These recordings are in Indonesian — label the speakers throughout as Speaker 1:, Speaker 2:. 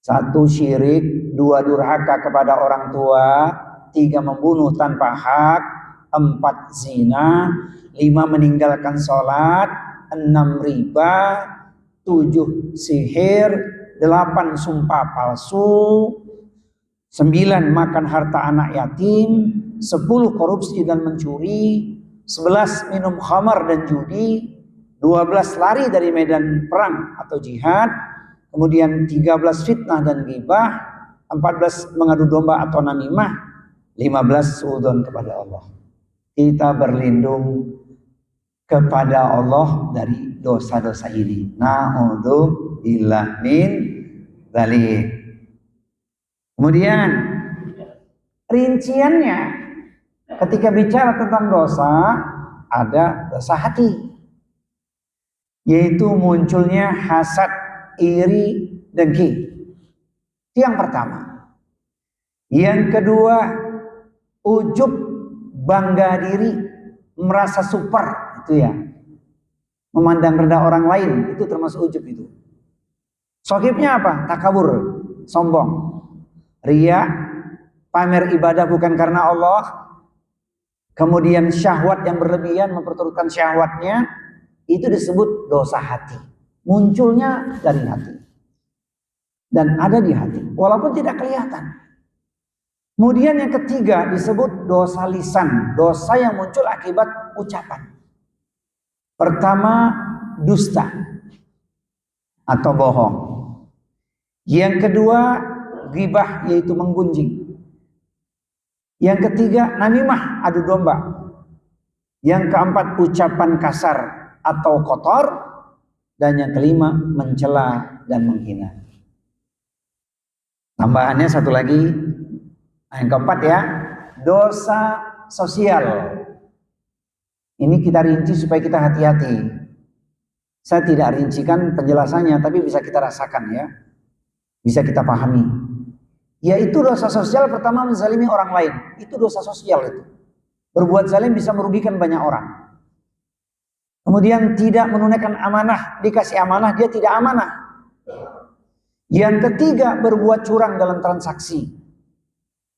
Speaker 1: 1 syirik, 2 durhaka kepada orang tua, 3 membunuh tanpa hak, 4 zina, 5 meninggalkan sholat, 6 riba, 7 sihir, 8 sumpah palsu, 9 makan harta anak yatim, 10 korupsi dan mencuri, 11 minum khamar dan judi, 12 lari dari medan perang atau jihad, kemudian 13 fitnah dan ghibah, 14 mengadu domba atau namimah, 15 suudzon kepada Allah. Kita berlindung kepada Allah dari dosa-dosa ini. Na'udzubillah min dzalik. Kemudian rinciannya ketika bicara tentang dosa, ada dosa hati, yaitu munculnya hasad, iri, dengki. Itu yang pertama. Yang kedua, ujub, bangga diri, merasa super, itu ya. Memandang rendah orang lain, itu termasuk ujub itu. Sogibnya apa? Takabur, sombong. Riya, pamer ibadah bukan karena Allah. Kemudian syahwat yang berlebihan, memperturutkan syahwatnya, itu disebut dosa hati. Munculnya dari hati dan ada di hati walaupun tidak kelihatan. Kemudian yang ketiga disebut dosa lisan, dosa yang muncul akibat ucapan. Pertama, dusta atau bohong. Yang kedua, ghibah, yaitu menggunjing. Yang ketiga, namimah, adu domba. Yang keempat, ucapan kasar atau kotor. Dan yang kelima, mencela dan menghina. Tambahannya satu lagi, yang keempat ya, dosa sosial. Ini kita rinci supaya kita hati-hati. Saya tidak rincikan penjelasannya, tapi bisa kita rasakan ya, bisa kita pahami. Yaitu dosa sosial pertama, menzalimi orang lain. Itu dosa sosial itu. Berbuat zalim bisa merugikan banyak orang. Kemudian tidak menunaikan amanah, dikasih amanah dia tidak amanah. Yang ketiga, berbuat curang dalam transaksi.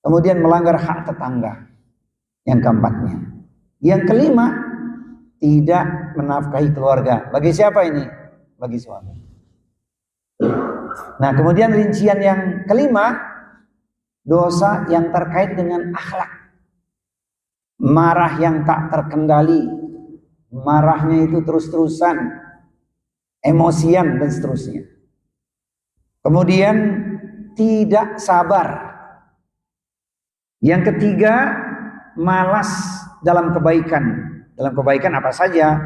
Speaker 1: Kemudian melanggar hak tetangga. Yang keempatnya. Yang kelima, tidak menafkahi keluarga. Bagi siapa ini? Bagi suami. Nah, kemudian rincian yang kelima, dosa yang terkait dengan akhlak. Marah yang tak terkendali. Marahnya itu terus-terusan, emosian dan seterusnya. Kemudian tidak sabar. Yang ketiga, malas dalam kebaikan. Dalam kebaikan apa saja,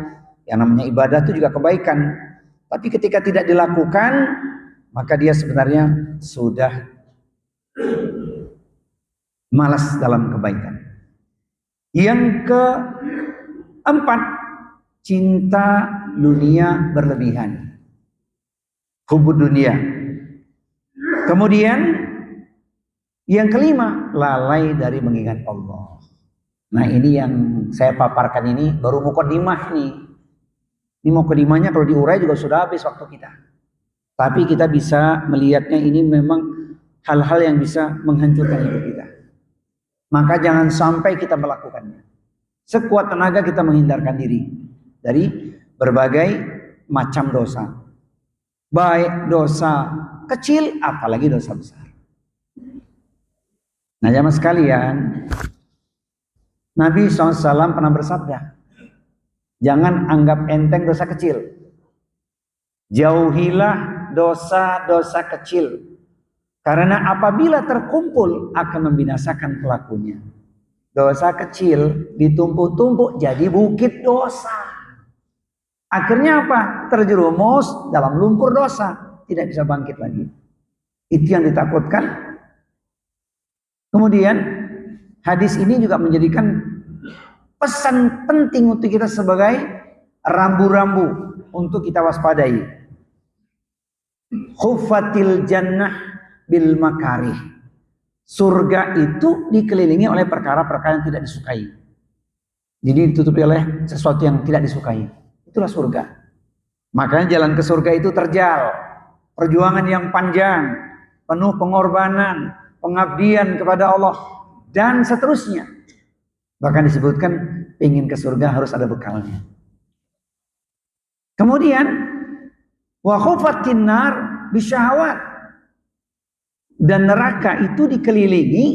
Speaker 1: yang namanya ibadah itu juga kebaikan. Tapi ketika tidak dilakukan, maka dia sebenarnya sudah malas dalam kebaikan. Yang keempat, cinta dunia berlebihan. Hubud dunia. Kemudian yang kelima, lalai dari mengingat Allah. Nah, ini yang saya paparkan ini baru mukadimah nih. Ini mukadimahnya kalau diurai juga sudah habis waktu kita. Tapi kita bisa melihatnya ini memang hal-hal yang bisa menghancurkan hidup kita. Maka jangan sampai kita melakukannya. Sekuat tenaga kita menghindarkan diri dari berbagai macam dosa. Baik dosa kecil, apalagi dosa besar. Nah, jamaah sekalian, Nabi SAW pernah bersabda, jangan anggap enteng dosa kecil. Jauhilah dosa-dosa kecil. Karena apabila terkumpul akan membinasakan pelakunya. Dosa kecil ditumpuk-tumpuk jadi bukit dosa. Akhirnya apa? Terjerumus dalam lumpur dosa. Tidak bisa bangkit lagi. Itu yang ditakutkan. Kemudian hadis ini juga menjadikan pesan penting untuk kita sebagai rambu-rambu untuk kita waspadai. Khuffatil jannah bil makarih. Surga itu dikelilingi oleh perkara-perkara yang tidak disukai. Jadi ditutupi oleh sesuatu yang tidak disukai. Itulah surga. Makanya jalan ke surga itu terjal. perjuangan yang panjang, penuh pengorbanan, pengabdian kepada Allah, dan seterusnya. Bahkan disebutkan ingin ke surga harus ada bekalnya. Kemudian wa khufatin nar bisyahawat, dan neraka itu dikelilingi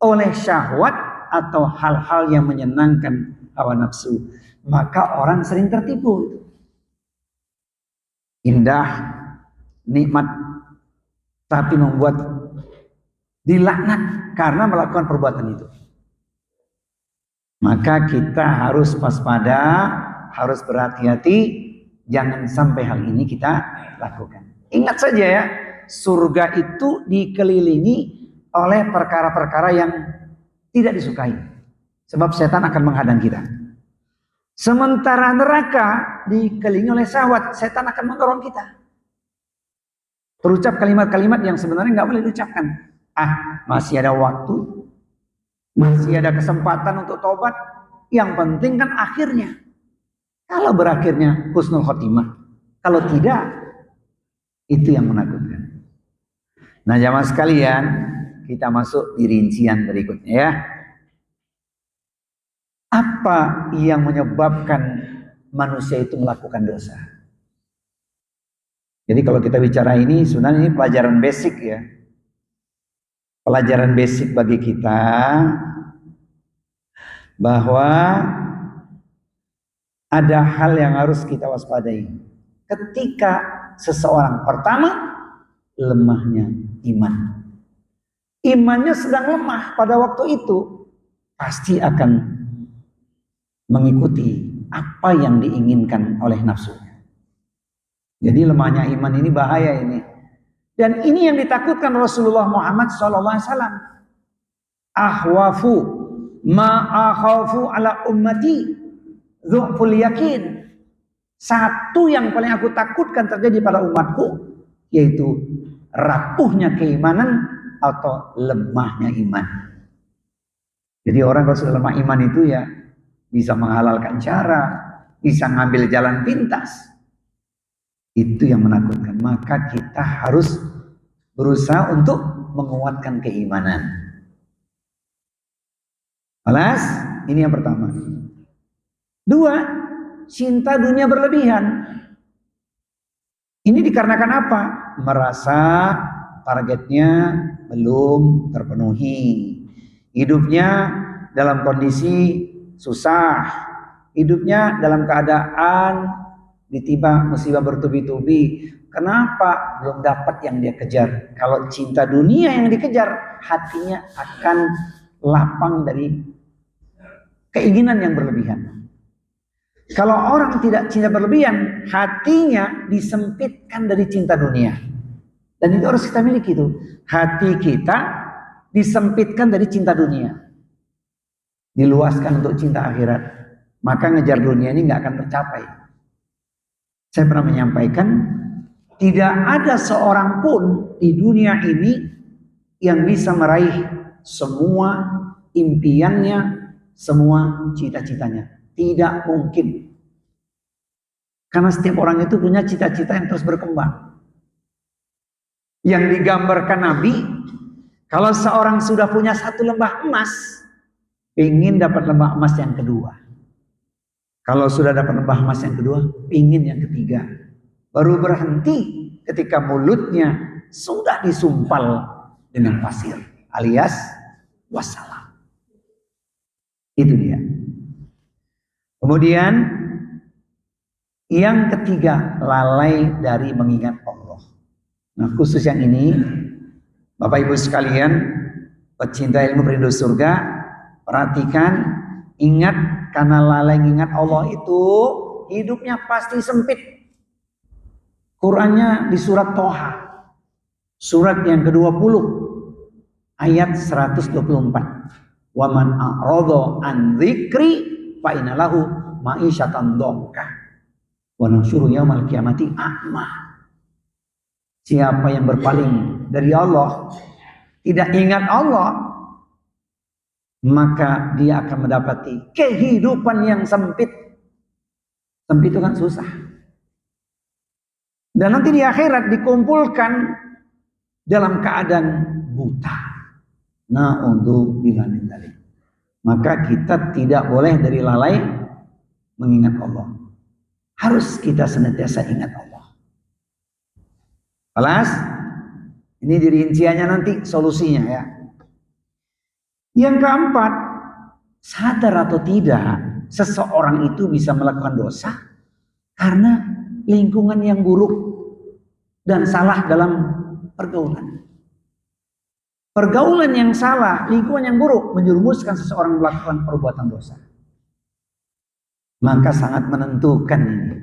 Speaker 1: oleh syahwat atau hal-hal yang menyenangkan hawa nafsu. Maka orang sering tertipu. Indah, nikmat, tapi membuat dilaknat karena melakukan perbuatan itu. Maka kita harus waspada, harus berhati-hati, jangan sampai hal ini kita lakukan. Ingat saja ya, surga itu dikelilingi oleh perkara-perkara yang tidak disukai. Sebab setan akan menghadang kita. Sementara neraka dikelilingi oleh syahwat, setan akan mendorong kita. Terucap kalimat-kalimat yang sebenarnya nggak boleh diucapkan. Masih ada waktu, masih ada kesempatan untuk tobat. Yang penting kan akhirnya. Kalau berakhirnya husnul khotimah, kalau tidak, itu yang menakutkan. Nah, jamaah sekalian, kita masuk di rincian berikutnya ya. Apa yang menyebabkan manusia itu melakukan dosa? Jadi kalau kita bicara ini, sebenarnya ini pelajaran basic ya. Pelajaran basic bagi kita bahwa ada hal yang harus kita waspadai ketika seseorang, pertama, lemahnya iman. Imannya sedang lemah pada waktu itu, pasti akan mengikuti apa yang diinginkan oleh nafsunya. Jadi lemahnya iman ini bahaya ini. Dan ini yang ditakutkan Rasulullah Muhammad SAW. Ahwafu ma'akhafu ala ummati dhu'ful yakin. Satu yang paling aku takutkan terjadi pada umatku, yaitu rapuhnya keimanan atau lemahnya iman. Jadi orang kalau sudah lemah iman itu ya bisa menghalalkan cara, bisa ngambil jalan pintas. Itu yang menakutkan. Maka kita harus berusaha untuk menguatkan keimanan. Alas, ini yang pertama. Dua, cinta dunia berlebihan. Ini dikarenakan apa? Merasa targetnya belum terpenuhi. Hidupnya dalam kondisi susah. Hidupnya dalam keadaan ditimpa musibah bertubi-tubi. Kenapa? Belum dapat yang dia kejar. Kalau cinta dunia yang dikejar, hatinya akan lapang dari keinginan yang berlebihan. Kalau orang tidak cinta berlebihan, hatinya disempitkan dari cinta dunia. Dan itu harus kita miliki itu. Hati kita disempitkan dari cinta dunia, diluaskan untuk cinta akhirat. Maka ngejar dunia ini nggak akan tercapai. Saya pernah menyampaikan, tidak ada seorang pun di dunia ini yang bisa meraih semua impiannya, semua cita-citanya. Tidak mungkin. Karena setiap orang itu punya cita-cita yang terus berkembang. Yang digambarkan Nabi, kalau seorang sudah punya satu lembah emas, ingin dapat lembah emas yang kedua. Kalau sudah dapat lembah emas yang kedua, ingin yang ketiga. Baru berhenti ketika mulutnya sudah disumpal dengan pasir, alias wassalam. Itu dia. Kemudian yang ketiga, lalai dari mengingat Allah. Nah, khusus yang ini, Bapak Ibu sekalian, pecinta ilmu perindu surga, perhatikan, ingat, karena lalai mengingat Allah itu hidupnya pasti sempit. Qurannya di surat Toha, surat yang ke-20, ayat 124. Wa man a'radha an dzikri fa inna lahu ma'isyatan dhanka wa nahsyuru yaumal qiyamati a'ma. Siapa yang berpaling dari Allah, tidak ingat Allah, maka dia akan mendapati kehidupan yang sempit. Sempit itu kan susah. Dan nanti di akhirat dikumpulkan dalam keadaan buta. Nah, untuk bilang tadi. Maka kita tidak boleh dari lalai mengingat Allah. Harus kita senantiasa ingat Allah. Kelas? Ini dirinciannya nanti solusinya ya. Yang keempat, sadar atau tidak, seseorang itu bisa melakukan dosa karena lingkungan yang buruk dan salah dalam pergaulan. Pergaulan yang salah, lingkungan yang buruk menjerumuskan seseorang melakukan perbuatan dosa. Maka sangat menentukan ini.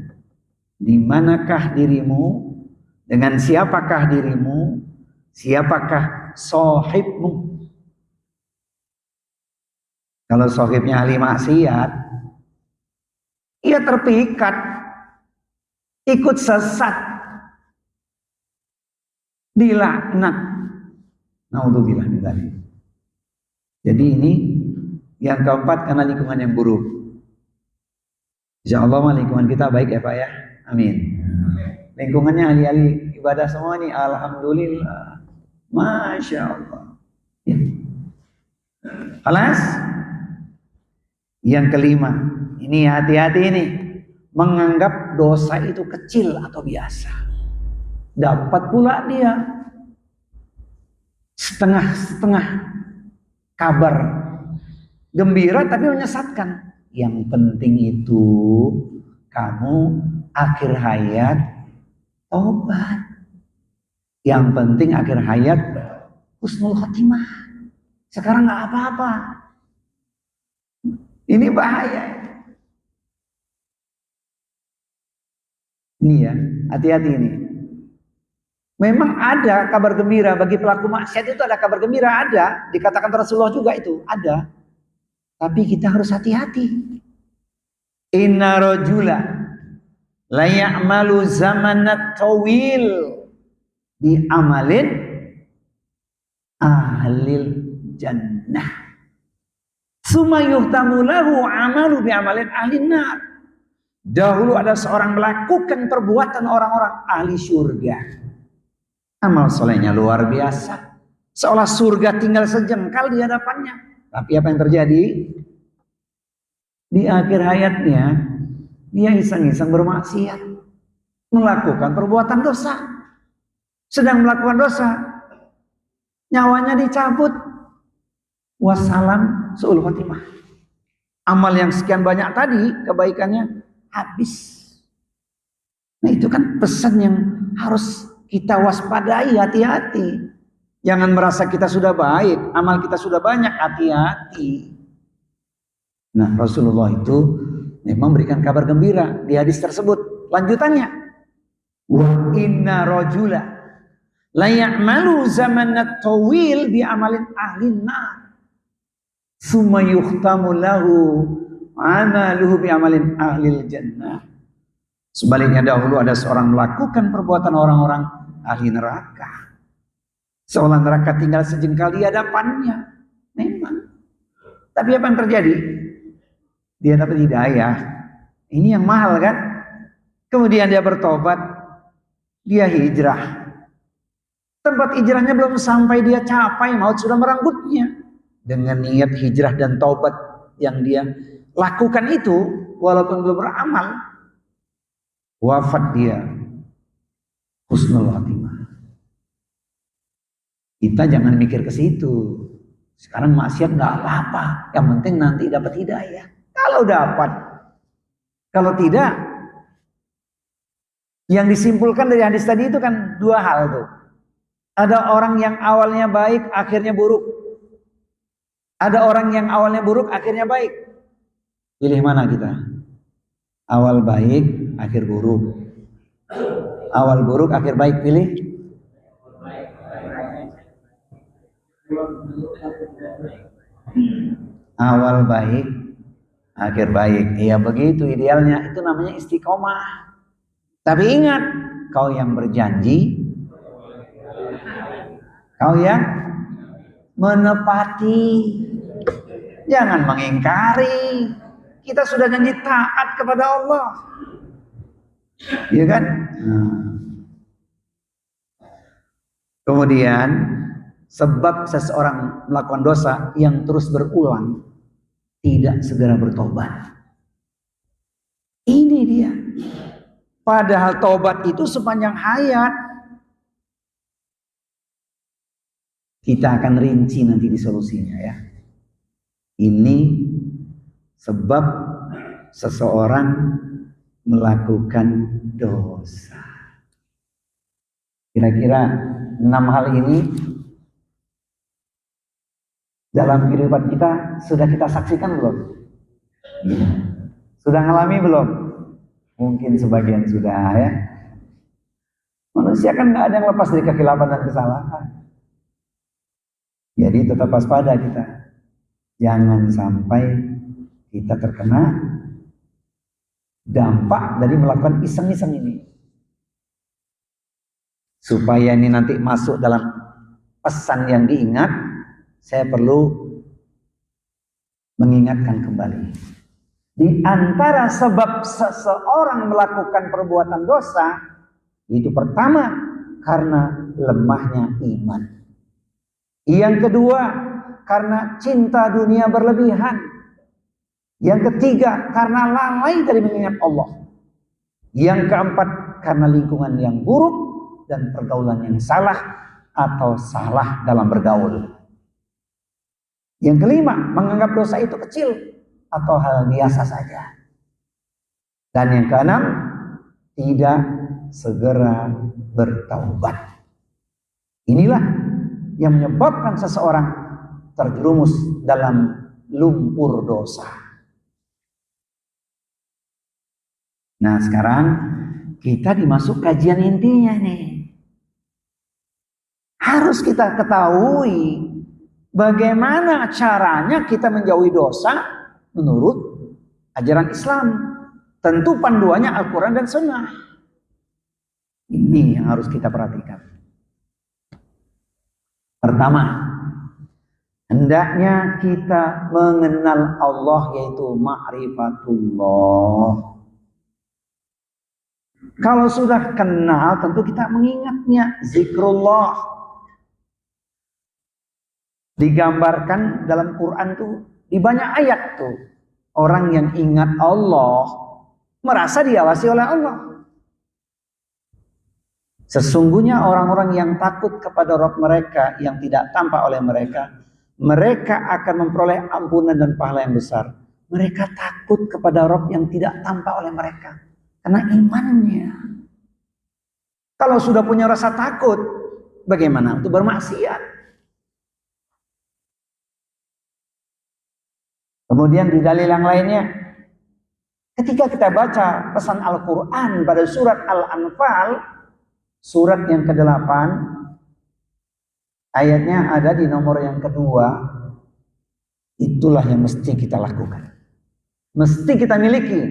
Speaker 1: Di manakah dirimu, dengan siapakah dirimu, siapakah sohibmu. Kalau sohibnya ahli maksiat, ia terpikat, ikut sesat, dilaknat. Naudzubillah min dzalik. Jadi ini yang keempat karena lingkungan yang buruk. Insyaallah lingkungan kita baik ya Pak ya. Amin. Lingkungannya ahli-ahli ibadah semua nih. Alhamdulillah. Masya Allah. Ya. Alas. Yang kelima. Ini hati-hati ini. Menganggap dosa itu kecil atau biasa. Dapat pula dia setengah-setengah kabar gembira tapi menyesatkan. Yang penting itu kamu akhir hayat tobat. Yang penting akhir hayat husnul khatimah. Sekarang nggak apa-apa. Ini bahaya. Ini ya, hati-hati ini. Memang ada kabar gembira bagi pelaku maksiat, itu ada kabar gembira, ada. Dikatakan Rasulullah juga itu, ada. Tapi kita harus hati-hati. Inna rajula la ya'malu zamanat tawil bi amalin ahlil jannah. Summa yuhtamu lahu amalu bi amalin ahlin nar. Dahulu ada seorang melakukan perbuatan orang-orang ahli surga. Amal solehnya luar biasa. Seolah surga tinggal sejengkal di hadapannya. Tapi apa yang terjadi? Di akhir hayatnya, dia iseng-iseng bermaksiat. Melakukan perbuatan dosa. Sedang melakukan dosa. Nyawanya dicabut. Wassalam su'ul khotimah. Amal yang sekian banyak tadi, kebaikannya habis. Nah itu kan pesan yang harus kita waspadai, hati-hati. Jangan merasa kita sudah baik, amal kita sudah banyak, hati-hati. Nah Rasulullah itu memang memberikan kabar gembira di hadis tersebut. Lanjutannya, wa inna rajula la ya'malu zamanat tawil bi amalin ahlin nar summa yuhtamu lahu amaluhu bi amalin ahlil jannah. Sebaliknya dahulu ada seorang melakukan perbuatan orang-orang ahli neraka. Seolah neraka tinggal sejengkal di hadapannya. Memang. Tapi apa yang terjadi? Dia dapat hidayah. Ini yang mahal kan? Kemudian dia bertobat. Dia hijrah. Tempat hijrahnya belum sampai dia capai, maut sudah meranggutnya. Dengan niat hijrah dan taubat yang dia lakukan itu, walaupun belum beramal, wafat dia husnul khatimah. Kita jangan mikir ke situ. Sekarang maksiat nggak apa-apa, yang penting nanti dapat hidayah. Kalau dapat, kalau tidak, yang disimpulkan dari hadis tadi itu kan dua hal tuh. Ada orang yang awalnya baik, akhirnya buruk. Ada orang yang awalnya buruk, akhirnya baik. Pilih mana kita? Awal baik, akhir buruk. Awal buruk, akhir baik, pilih. Awal baik, akhir baik. Iya begitu idealnya. Itu namanya istiqomah. Tapi ingat, kau yang berjanji, kau yang menepati. Jangan mengingkari. Kita sudah janji taat kepada Allah. Iya kan? Nah, Kemudian sebab seseorang melakukan dosa yang terus berulang, tidak segera bertobat. Ini dia. Padahal tobat itu sepanjang hayat. Kita akan rinci nanti di solusinya ya. Ini sebab seseorang melakukan dosa. Kira-kira 6 hal ini dalam kehidupan kita sudah kita saksikan belum? Sudah ngalami belum? Mungkin sebagian sudah ya. Manusia kan nggak ada yang lepas dari kekilapan dan kesalahan. Jadi tetap waspada kita. Jangan sampai kita terkena dampak dari melakukan iseng-iseng ini. Supaya ini nanti masuk dalam pesan yang diingat, saya perlu mengingatkan kembali. Di antara sebab seseorang melakukan perbuatan dosa, itu pertama karena lemahnya iman. Yang kedua, karena cinta dunia berlebihan. Yang ketiga, karena lalai dari mengingat Allah. Yang keempat, karena lingkungan yang buruk dan pergaulan yang salah atau salah dalam bergaul. Yang kelima, menganggap dosa itu kecil atau hal biasa saja. Dan yang keenam, tidak segera bertaubat. Inilah yang menyebabkan seseorang terjerumus dalam lumpur dosa. Nah, sekarang kita dimasuk kajian intinya nih. Harus kita ketahui bagaimana caranya kita menjauhi dosa menurut ajaran Islam. Tentu panduannya Al-Quran dan Sunnah. Ini yang harus kita perhatikan. Pertama, hendaknya kita mengenal Allah, yaitu ma'rifatullah. Kalau sudah kenal, tentu kita mengingatnya, zikrullah. Digambarkan dalam Quran tuh di banyak ayat tuh, orang yang ingat Allah merasa diawasi oleh Allah. Sesungguhnya orang-orang yang takut kepada Rabb mereka yang tidak tampak oleh mereka, mereka akan memperoleh ampunan dan pahala yang besar. Mereka takut kepada Rabb yang tidak tampak oleh mereka karena imannya. Kalau sudah punya rasa takut, bagaimana untuk bermaksiat? Kemudian di dalil yang lainnya, ketika kita baca pesan Al-Quran pada surat Al-Anfal, surat yang ke-8, ayatnya ada di nomor yang kedua, itulah yang mesti kita lakukan. Mesti kita miliki.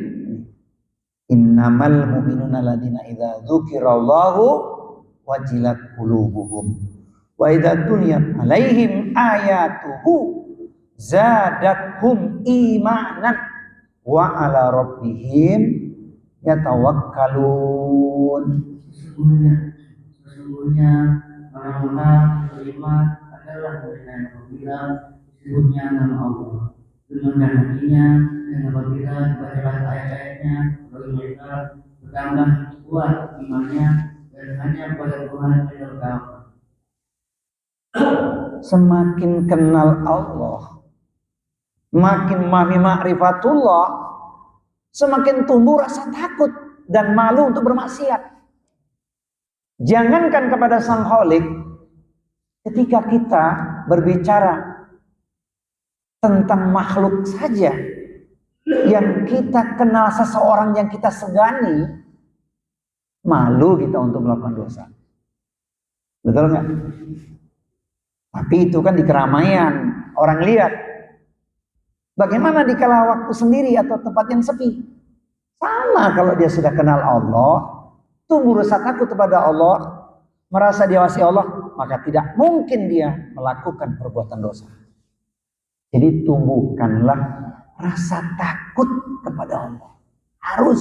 Speaker 1: Innamal mu'minuna ladina idza dzukirallahu wajilat qulubuhum wa idza tuliyat alaihim ayatuhu zadathum imanan wa ala rabbihim yatawakkalun.
Speaker 2: Sesungguhnya orang-orang beriman adalah mereka yang apabila disebutnya nama Allah, menundang hatinya, dan apabila dibacakan ayat-ayatnya, bagi mereka bertambah kuat imannya dan hanya pada Tuhan yang bertawakal.
Speaker 1: Semakin kenal Allah, makin memahami ma'rifatullah, semakin tumbuh rasa takut dan malu untuk bermaksiat. Jangankan kepada Sang Khalik, ketika kita berbicara tentang makhluk saja, yang kita kenal seseorang yang kita segani, malu kita untuk melakukan dosa. Betul nggak? Tapi itu kan di keramaian, orang lihat. Bagaimana di kala waktu sendiri atau tempat yang sepi? Sama kalau dia sudah kenal Allah, tumbuh rasa takut kepada Allah, merasa diawasi Allah, maka tidak mungkin dia melakukan perbuatan dosa. Jadi tumbuhkanlah rasa takut kepada Allah. Harus.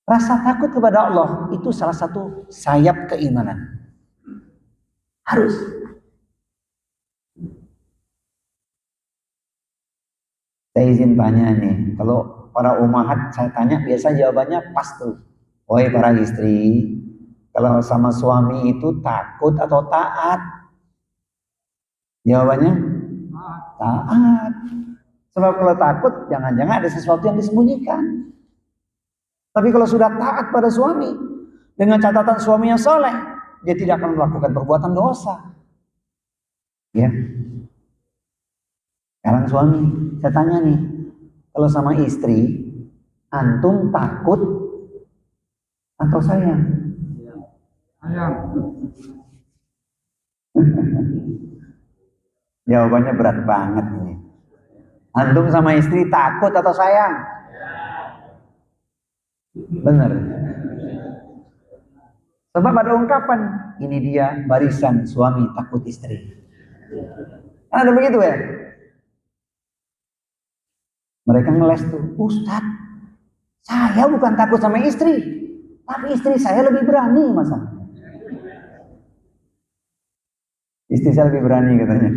Speaker 1: Rasa takut kepada Allah itu salah satu sayap keimanan. Harus. Saya izin tanya nih, kalau para umahat saya tanya biasa jawabannya pas tuh. Wahai para istri, kalau sama suami itu takut atau taat? Jawabannya taat. Sebab kalau takut, jangan-jangan ada sesuatu yang disembunyikan. Tapi kalau sudah taat pada suami, dengan catatan suami yang soleh, dia tidak akan melakukan perbuatan dosa. Ya. Sekarang suami, saya tanya nih, kalau sama istri, antum takut atau sayang?
Speaker 3: Sayang.
Speaker 1: Jawabannya berat banget ini. Antum sama istri takut atau sayang? Benar. Sebab ada ungkapan, ini dia barisan suami takut istri. Kan ada begitu ya? Mereka ngeles tuh, Ustadz, saya bukan takut sama istri, tapi istri saya lebih berani masa. Istri saya lebih berani katanya.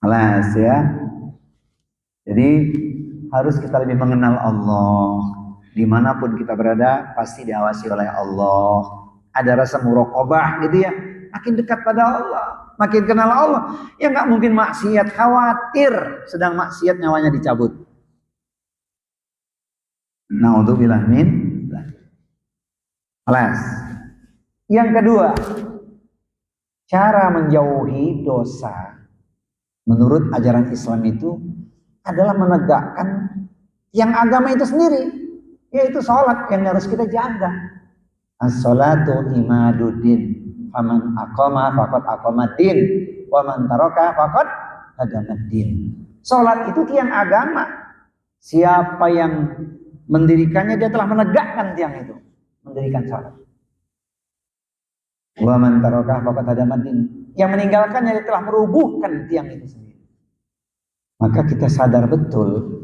Speaker 1: Alas ya. Jadi harus kita lebih mengenal Allah. Dimanapun kita berada pasti diawasi oleh Allah. Ada rasa muraqabah gitu ya. Makin dekat pada Allah, makin kenal Allah. Ya nggak mungkin maksiat, khawatir sedang maksiat nyawanya dicabut. Naudzubillah min. Alas. Yang kedua, cara menjauhi dosa menurut ajaran Islam itu adalah menegakkan yang agama itu sendiri, yaitu sholat yang harus kita jaga. As-sholatu imaduddin, faman aqama faqad aqamaddin, wa man taraka faqad hadamaddin. Sholat itu tiang agama. Siapa yang mendirikannya dia telah menegakkan tiang itu, mendirikan sholat. Wa man taraka faqad hadamaddin. Yang meninggalkannya dia telah merubuhkan tiang itu sendiri. Maka kita sadar betul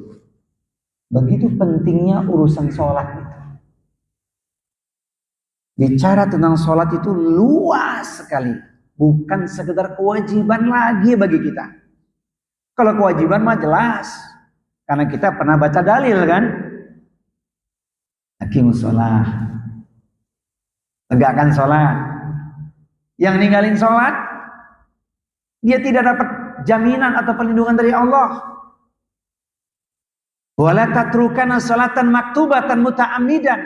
Speaker 1: begitu pentingnya urusan sholat itu. Bicara tentang sholat itu luas sekali. Bukan sekedar kewajiban lagi bagi kita. Kalau kewajiban mah jelas. Karena kita pernah baca dalil kan. Aqimus sholat. Tegakkan sholat. Yang ninggalin sholat, dia tidak dapat jaminan atau perlindungan dari Allah. Wala tatrukana salatan maktubatan muta'ammidan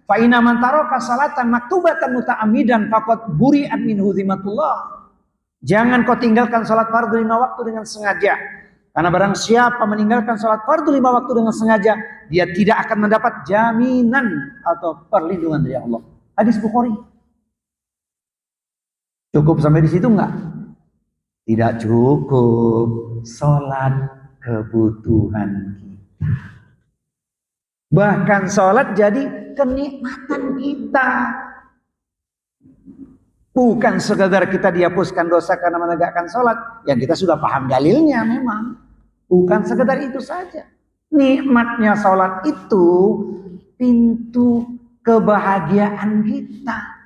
Speaker 1: fa inna man taraka salatan maktubatan muta'ammidan faqad buri'at minhu zimmatullah. Jangan kau tinggalkan salat fardu 5 waktu dengan sengaja. Karena barang siapa meninggalkan salat fardu 5 waktu dengan sengaja, dia tidak akan mendapat jaminan atau perlindungan dari Allah. Hadis Bukhari. Cukup sampai di situ enggak? Tidak cukup. Salat kebutuhan kita. Bahkan salat jadi kenikmatan kita. Bukan sekedar kita dihapuskan dosa karena menegakkan salat. Yang kita sudah paham dalilnya memang. Bukan sekedar itu saja. Nikmatnya salat itu pintu kebahagiaan kita.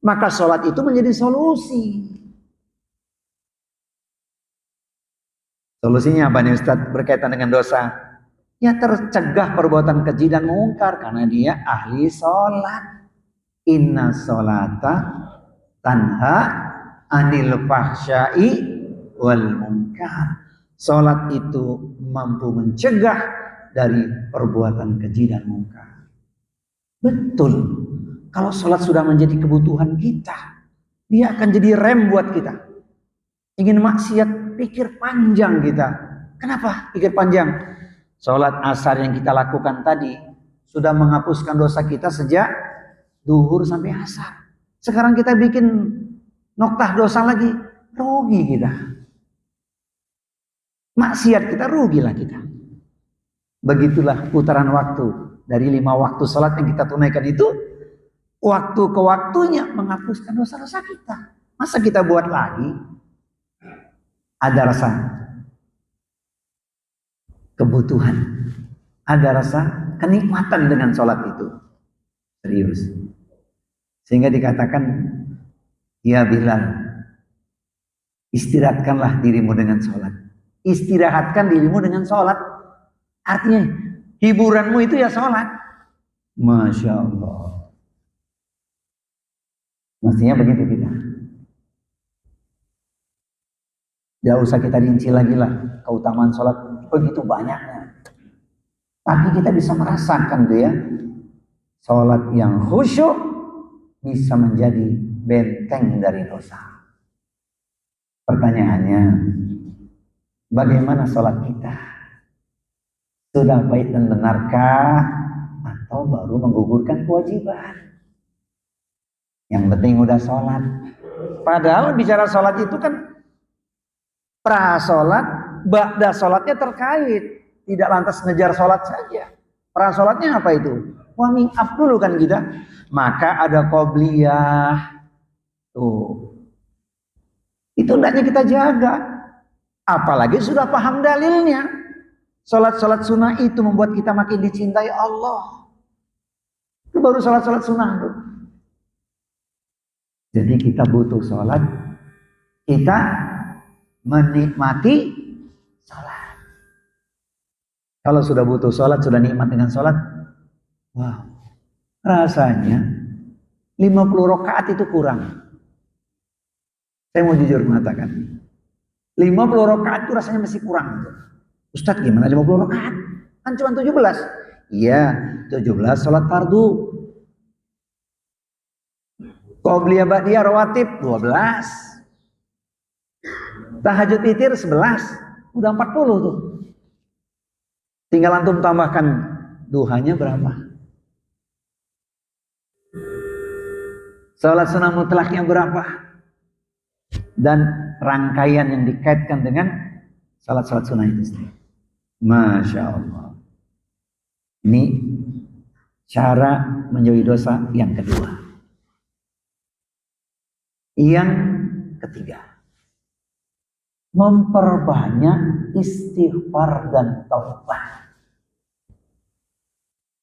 Speaker 1: Maka salat itu menjadi solusi. Solusinya apa nih Ustaz berkaitan dengan dosa? Ya tercegah perbuatan keji dan mungkar karena dia ahli sholat. Inna sholata tanha anil fahsyai wal munkar. Sholat itu mampu mencegah dari perbuatan keji dan mungkar. Betul. Kalau sholat sudah menjadi kebutuhan kita, dia akan jadi rem buat kita. Ingin maksiat, pikir panjang kita. Kenapa pikir panjang? Sholat asar yang kita lakukan tadi sudah menghapuskan dosa kita sejak duhur sampai asar. Sekarang kita bikin noktah dosa lagi, rugi kita. Maksiat kita, rugilah kita. Begitulah putaran waktu. Dari 5 waktu sholat yang kita tunaikan itu, waktu ke waktunya menghapuskan dosa-dosa kita. Masa kita buat lagi? Ada rasa kebutuhan, ada rasa kenikmatan dengan sholat itu. Serius. Sehingga dikatakan Ya Bilal, istirahatkanlah dirimu dengan sholat. Istirahatkan dirimu dengan sholat. Artinya hiburanmu itu ya sholat. Masya Allah. Mestinya begitu kita. Tidak usah kita rinci lagi lah keutamaan sholat begitu banyaknya. Tapi kita bisa merasakan tuh ya, sholat yang khusyuk bisa menjadi benteng dari dosa. Pertanyaannya, bagaimana sholat kita? Sudah baik dan benarkah atau baru menggugurkan kewajiban? Yang penting udah sholat. Padahal bicara sholat itu kan pra sholat, ba'da sholatnya terkait. Tidak lantas ngejar sholat saja. Pra sholatnya apa itu? Warming up dulu kan kita. Maka ada qobliyah. Tuh. Itu hendaknya kita jaga. Apalagi sudah paham dalilnya. Sholat-sholat sunnah itu membuat kita makin dicintai Allah. Itu baru sholat-sholat sunnah tuh. Jadi kita butuh sholat. Kita menikmati sholat. Kalau sudah butuh sholat, sudah nikmat dengan sholat, wow, rasanya 50 rakaat itu kurang. Saya mau jujur mengatakan, 50 rakaat itu rasanya masih kurang. Ustadz gimana 50 rakaat? Kan cuma 17. Iya, 17 sholat fardu. Qobliyah ba'diyah rawatib 12. Tahajud witir 11. Udah 40 tuh. Tinggal antum tambahkan duhanya berapa? Salat sunnah mutlaknya berapa? Dan rangkaian yang dikaitkan dengan salat-salat sunnah itu sendiri. Masya Allah. Ini cara menjauhi dosa yang kedua. Yang ketiga, memperbanyak istighfar dan taubat.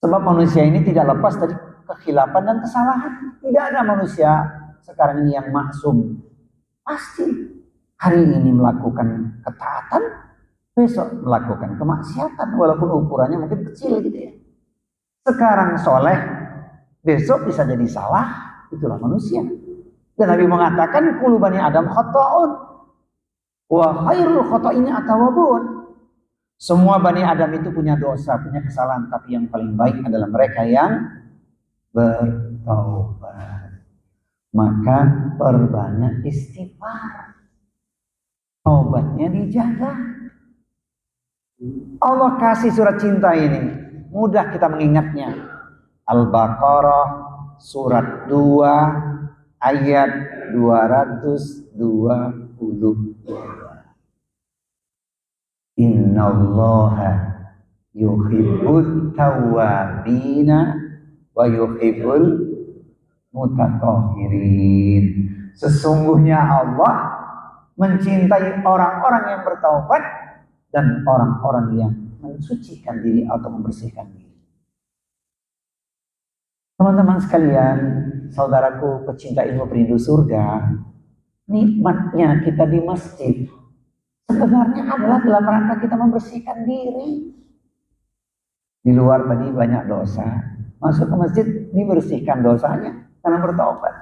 Speaker 1: Sebab manusia ini tidak lepas dari kekhilafan dan kesalahan. Tidak ada manusia sekarang ini yang maksum. Pasti hari ini melakukan ketaatan, besok melakukan kemaksiatan, walaupun ukurannya mungkin kecil gitu ya. Sekarang soleh, besok bisa jadi salah. Itulah manusia. Dan Nabi mengatakan kullu bani Adam khata'un wa khairul khata'ina at-tawwabun. Semua Bani Adam itu punya dosa, punya kesalahan, tapi yang paling baik adalah mereka yang bertaubat. Maka perbanyak istighfar. Taubatnya dijaga. Allah kasih surat cinta ini, mudah kita mengingatnya. Al-Baqarah surat 2 ayat 222. Innallaha yuhibbut tawwabina wa yuhibbul mutatahhirin. Sesungguhnya Allah mencintai orang-orang yang bertaubat dan orang-orang yang mensucikan diri atau membersihkan diri. Teman-teman sekalian, saudaraku pecinta ilmu perindu surga, nikmatnya kita di masjid sebenarnya adalah dalam rangka kita membersihkan diri. Di luar tadi banyak dosa, masuk ke masjid dibersihkan dosanya karena bertaubat.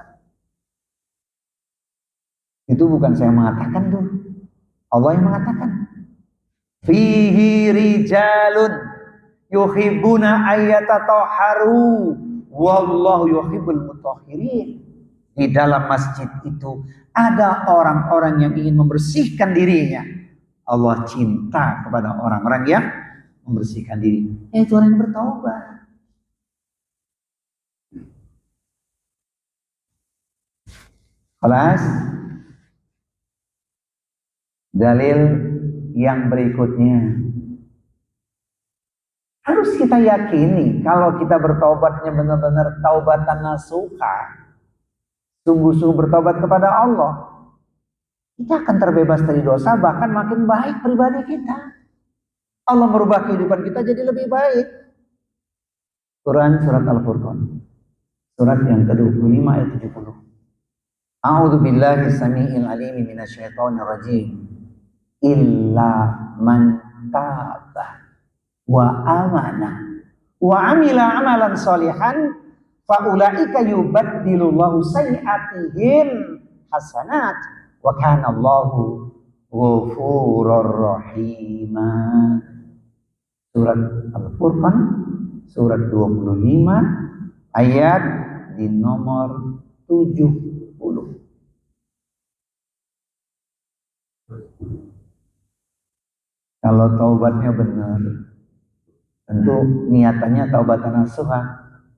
Speaker 1: Itu bukan saya mengatakan tuh, Allah yang mengatakan. Fihi rijalun yuhibbuna ayyatatahharu wallahu yuhibbul mutahhirin. Di dalam masjid itu ada orang-orang yang ingin membersihkan dirinya. Allah cinta kepada orang-orang yang membersihkan diri. Itu orang yang bertaubat. Kelas dalil yang berikutnya. Harus kita yakini kalau kita bertaubatnya benar-benar taubatan nasuha. Sungguh-sungguh bertobat kepada Allah, kita akan terbebas dari dosa, bahkan makin baik pribadi kita. Allah merubah kehidupan kita jadi lebih baik. Quran surat Al-Furqan, surat yang ke-25 ayat 70. A'udzu billahi samii'il 'aliim minasyaitonir rajim. Illa man taba wa amana wa amila amalan sholihan fa ulaika yubaddilullahu sayyi'atihim hasanat wa kana Allahu ghafurur rahim. Surat Al-Furqan surat 25 ayat di nomor 70. Kalau taubatnya benar, tentu niatannya taubatan nasuha,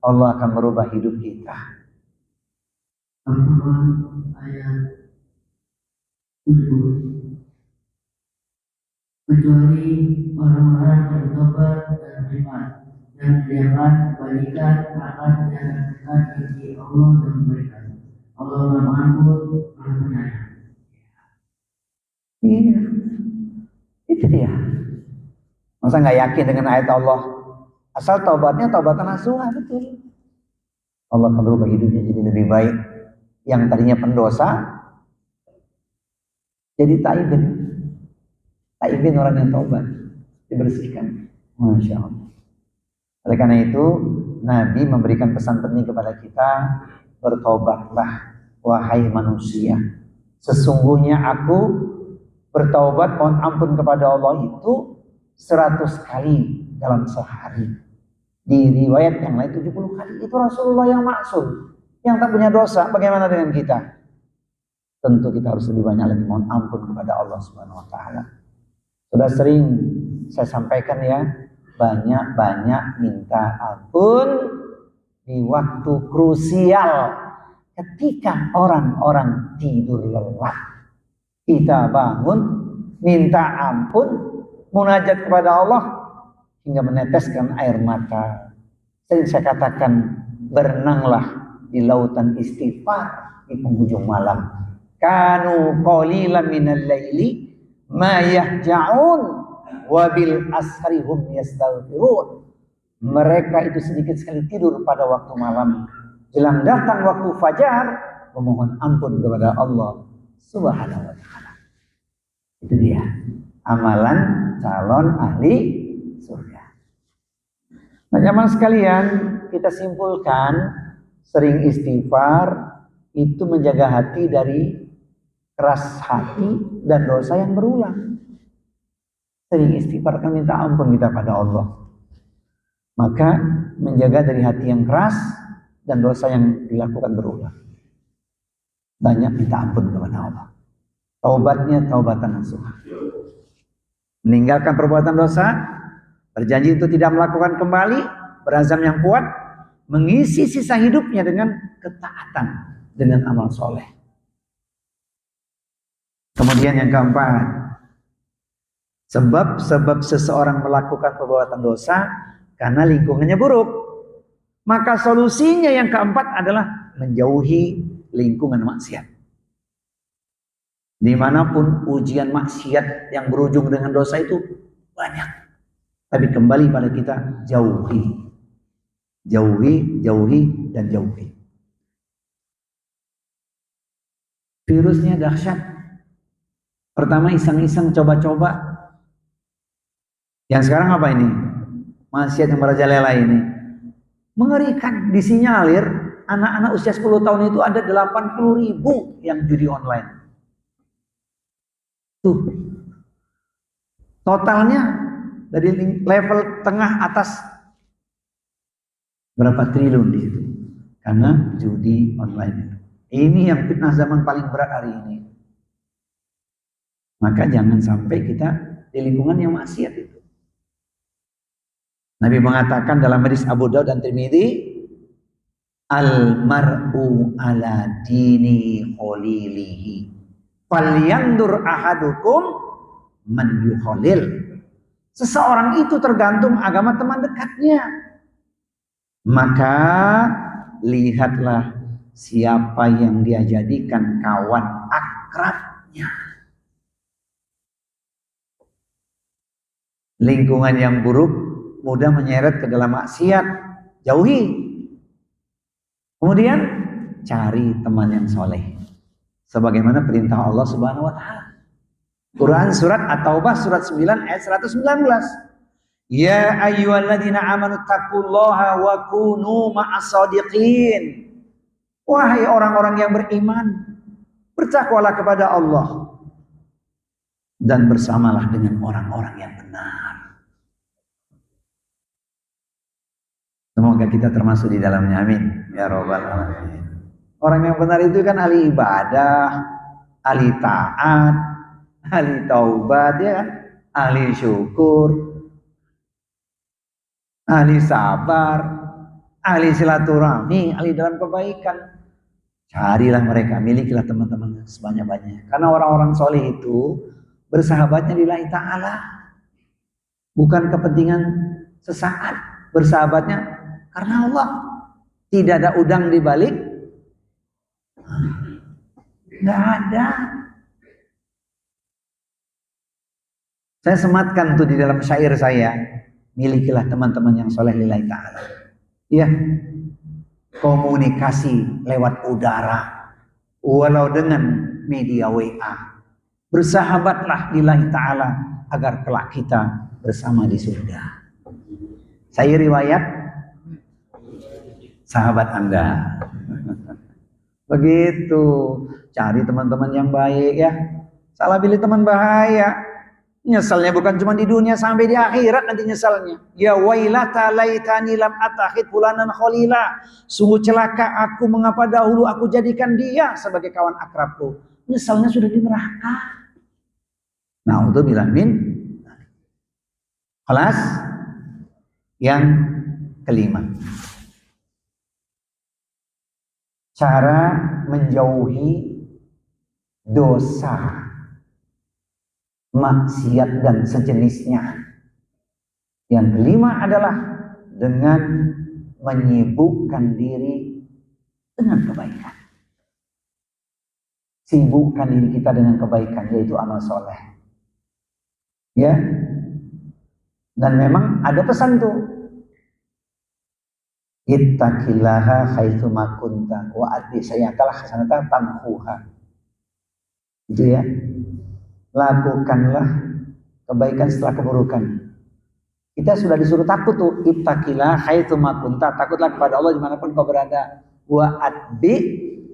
Speaker 1: Allah akan merubah hidup kita.
Speaker 2: Al-Quran ayat 70. Kecuali orang-orang yang bertobat dan beriman dan mengerjakan kebaikan akan menjadikan bagi Allah dan mereka. Allah Maha Pengampun, Maha Penyayang.
Speaker 1: Iya, itu dia. Masa nggak yakin dengan ayat Allah? Asal taubatnya taubatan nasuha, betul. Allah akan berubah hidupnya jadi lebih baik. Yang tadinya pendosa jadi taibin. Taibin orang yang taubat, dibersihkan. Masya Allah. Oleh karena itu, Nabi memberikan pesan penting kepada kita, bertaubatlah wahai manusia. Sesungguhnya aku bertaubat mohon ampun kepada Allah itu 100 kali dalam sehari. Di riwayat yang lain 70 kali. Itu Rasulullah yang maksum, yang tak punya dosa. Bagaimana dengan kita? Tentu kita harus lebih banyak lagi mohon ampun kepada Allah Subhanahu wa taala. Sudah sering saya sampaikan ya, banyak-banyak minta ampun di waktu krusial ketika orang-orang tidur lelap. Kita bangun, minta ampun, munajat kepada Allah hingga meneteskan air mata. Sering saya katakan, berenanglah di lautan istighfar di penghujung malam. Kanu qalilan minal laili ma yahja'un wa bil ashri hum yastaghfirun. Mereka itu sedikit sekali tidur pada waktu malam. Jelang datang waktu fajar, memohon ampun kepada Allah Subhanahu wa ta'ala. Itu dia amalan calon ahli surga. Nah, jamaah sekalian, kita simpulkan sering istighfar itu menjaga hati dari keras hati dan dosa yang berulang. Sering istighfar kan minta ampun kita pada Allah. Maka menjaga dari hati yang keras dan dosa yang dilakukan berulang. Banyak minta ampun kepada Allah. Taubatnya taubatan nasuha. Meninggalkan perbuatan dosa, berjanji untuk tidak melakukan kembali, berazam yang kuat, mengisi sisa hidupnya dengan ketaatan, dengan amal soleh. Kemudian yang keempat, sebab seseorang melakukan perbuatan dosa karena lingkungannya buruk. Maka solusinya yang keempat adalah menjauhi lingkungan maksiat. Dimanapun ujian maksiat yang berujung dengan dosa itu banyak. Tapi kembali pada kita, jauhi. Jauhi, dan jauhi. Virusnya dahsyat. Pertama iseng-iseng coba-coba. Yang sekarang apa ini? Maksiat yang merajalela ini. Mengerikan, disinyalir anak-anak usia 10 tahun itu ada 80.000 yang judi online. Tuh. Totalnya dari level tengah atas berapa triliun di situ. Karena judi online. Ini yang fitnah zaman paling berat hari ini. Maka jangan sampai kita di lingkungan yang maksiat itu. Nabi mengatakan dalam hadis Abu Daud dan Tirmidzi, al-mar'u ala dini khalilihi. Falyandur ahadukum man yukhalil. Seseorang itu tergantung agama teman dekatnya. Maka lihatlah siapa yang dia jadikan kawan akrabnya. Lingkungan yang buruk mudah menyeret ke dalam maksiat, jauhi. Kemudian cari teman yang soleh. sebagaimana perintah Allah Subhanahu wa taala. Quran surat At-Taubah surat 9 ayat 119. Ya ayyuhalladzina amanu taqullaha wa kunu ma'as-shadiqin. Wahai orang-orang yang beriman, bertakwalah kepada Allah dan bersamalah dengan orang-orang yang benar. Semoga kita termasuk di dalamnya, amin ya rabbal alamin. Orang yang benar itu kan ahli ibadah, ahli taat, ahli taubat, ya kan? Ahli syukur, ahli sabar, ahli silaturahmi, ahli dalam kebaikan. Carilah mereka, milikilah teman-teman sebanyak-banyaknya. Karena orang-orang soleh itu bersahabatnya lillahi ta'ala, bukan kepentingan sesaat. Bersahabatnya karena Allah. Tidak ada udang di balik, nggak ada. Saya sematkan tuh di dalam syair saya, milikilah teman-teman yang soleh lillahi ta'ala. Ya, komunikasi lewat udara, walau dengan media WA. Bersahabatlah lillahi ta'ala agar kelak kita bersama di surga. Saya riwayat sahabat Anda. Begitu, cari teman-teman yang baik ya. Salah pilih teman bahaya. Nyesalnya bukan cuma di dunia, sampai di akhirat nanti nyesalnya. Ya wailata laitani lam atakhid fulanan khalila. Sungguh celaka aku, mengapa dahulu aku jadikan dia sebagai kawan akrabku. Nyesalnya sudah di neraka. Nah, untuk bilang min. Kelas yang kelima. Cara menjauhi dosa, maksiat dan sejenisnya. Yang kelima adalah dengan menyibukkan diri dengan kebaikan. Sibukkan diri kita dengan kebaikan, yaitu amal soleh. Ya. Dan memang ada pesan tuh. Ittaqillaha haitsu ma kunta wa atbi sayyi'atal hasanata tamhuha. Itu ya. Lakukanlah kebaikan setelah keburukan. Kita sudah disuruh takut tuh, ittaqillaha haitsu ma kunta, takutlah kepada Allah dimanapun kau berada. Wa atbi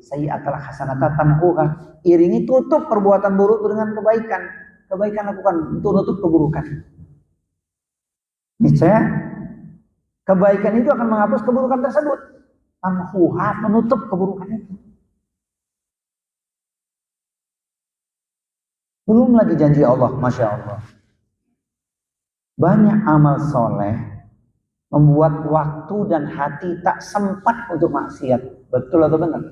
Speaker 1: sayyi'atal hasanata tamhuha, iringi tutup perbuatan buruk dengan kebaikan. Kebaikan lakukan untuk tutup keburukan. Niscaya kebaikan itu akan menghapus keburukan tersebut. Tamhuha, menutup keburukan itu. Belum lagi janji Allah, Masya Allah. Banyak amal soleh membuat waktu dan hati tak sempat untuk maksiat. Betul atau benar?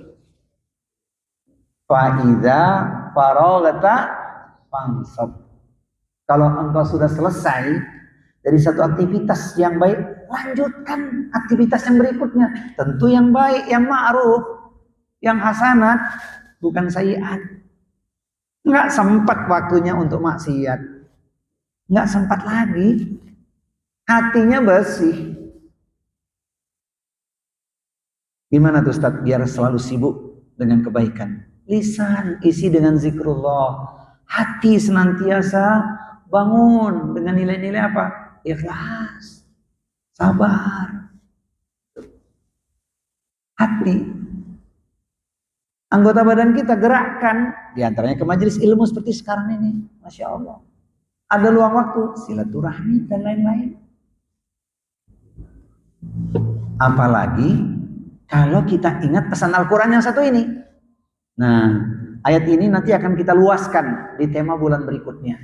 Speaker 1: Fa'idha faraghta fansab. Kalau engkau sudah selesai dari satu aktivitas yang baik, lanjutkan aktivitas yang berikutnya. Tentu yang baik, yang ma'ruf, yang hasanat, bukan sayyiat. Nggak sempat waktunya untuk maksiat. Nggak sempat lagi. Hatinya bersih. Gimana tuh Ustaz? Biar selalu sibuk dengan kebaikan. Lisan isi dengan zikrullah. Hati senantiasa bangun dengan nilai-nilai apa? Ikhlas, sabar, hati. Anggota badan kita gerakkan, diantaranya ke majelis ilmu seperti sekarang ini, Masya Allah. Ada luang waktu, silaturahmi dan lain-lain. Apalagi kalau kita ingat pesan Al-Quran yang satu ini. Nah, ayat ini nanti akan kita luaskan di tema bulan berikutnya.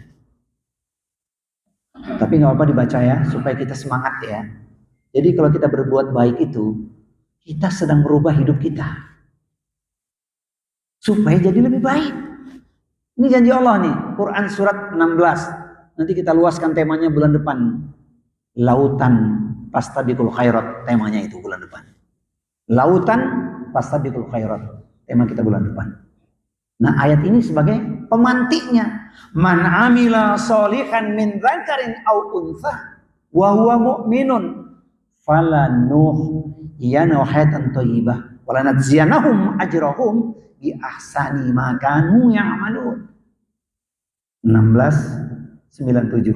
Speaker 1: Tapi nggak apa-apa dibaca ya, supaya kita semangat ya. Jadi kalau kita berbuat baik itu, kita sedang merubah hidup kita. Supaya jadi lebih baik. Ini janji Allah nih, Quran surat 16. Nanti kita luaskan temanya bulan depan. Lautan fastabiqul khairat, temanya itu bulan depan. Lautan fastabiqul khairat, tema kita bulan depan. Nah, ayat ini sebagai pemantiknya. Man amila sholihan min dzakarin aw untha wa huwa mu'minun falanuh yana hayatan thayyibah walanadziyannahum ajrahum bi ahsani ma kanu ya'malun. 1697.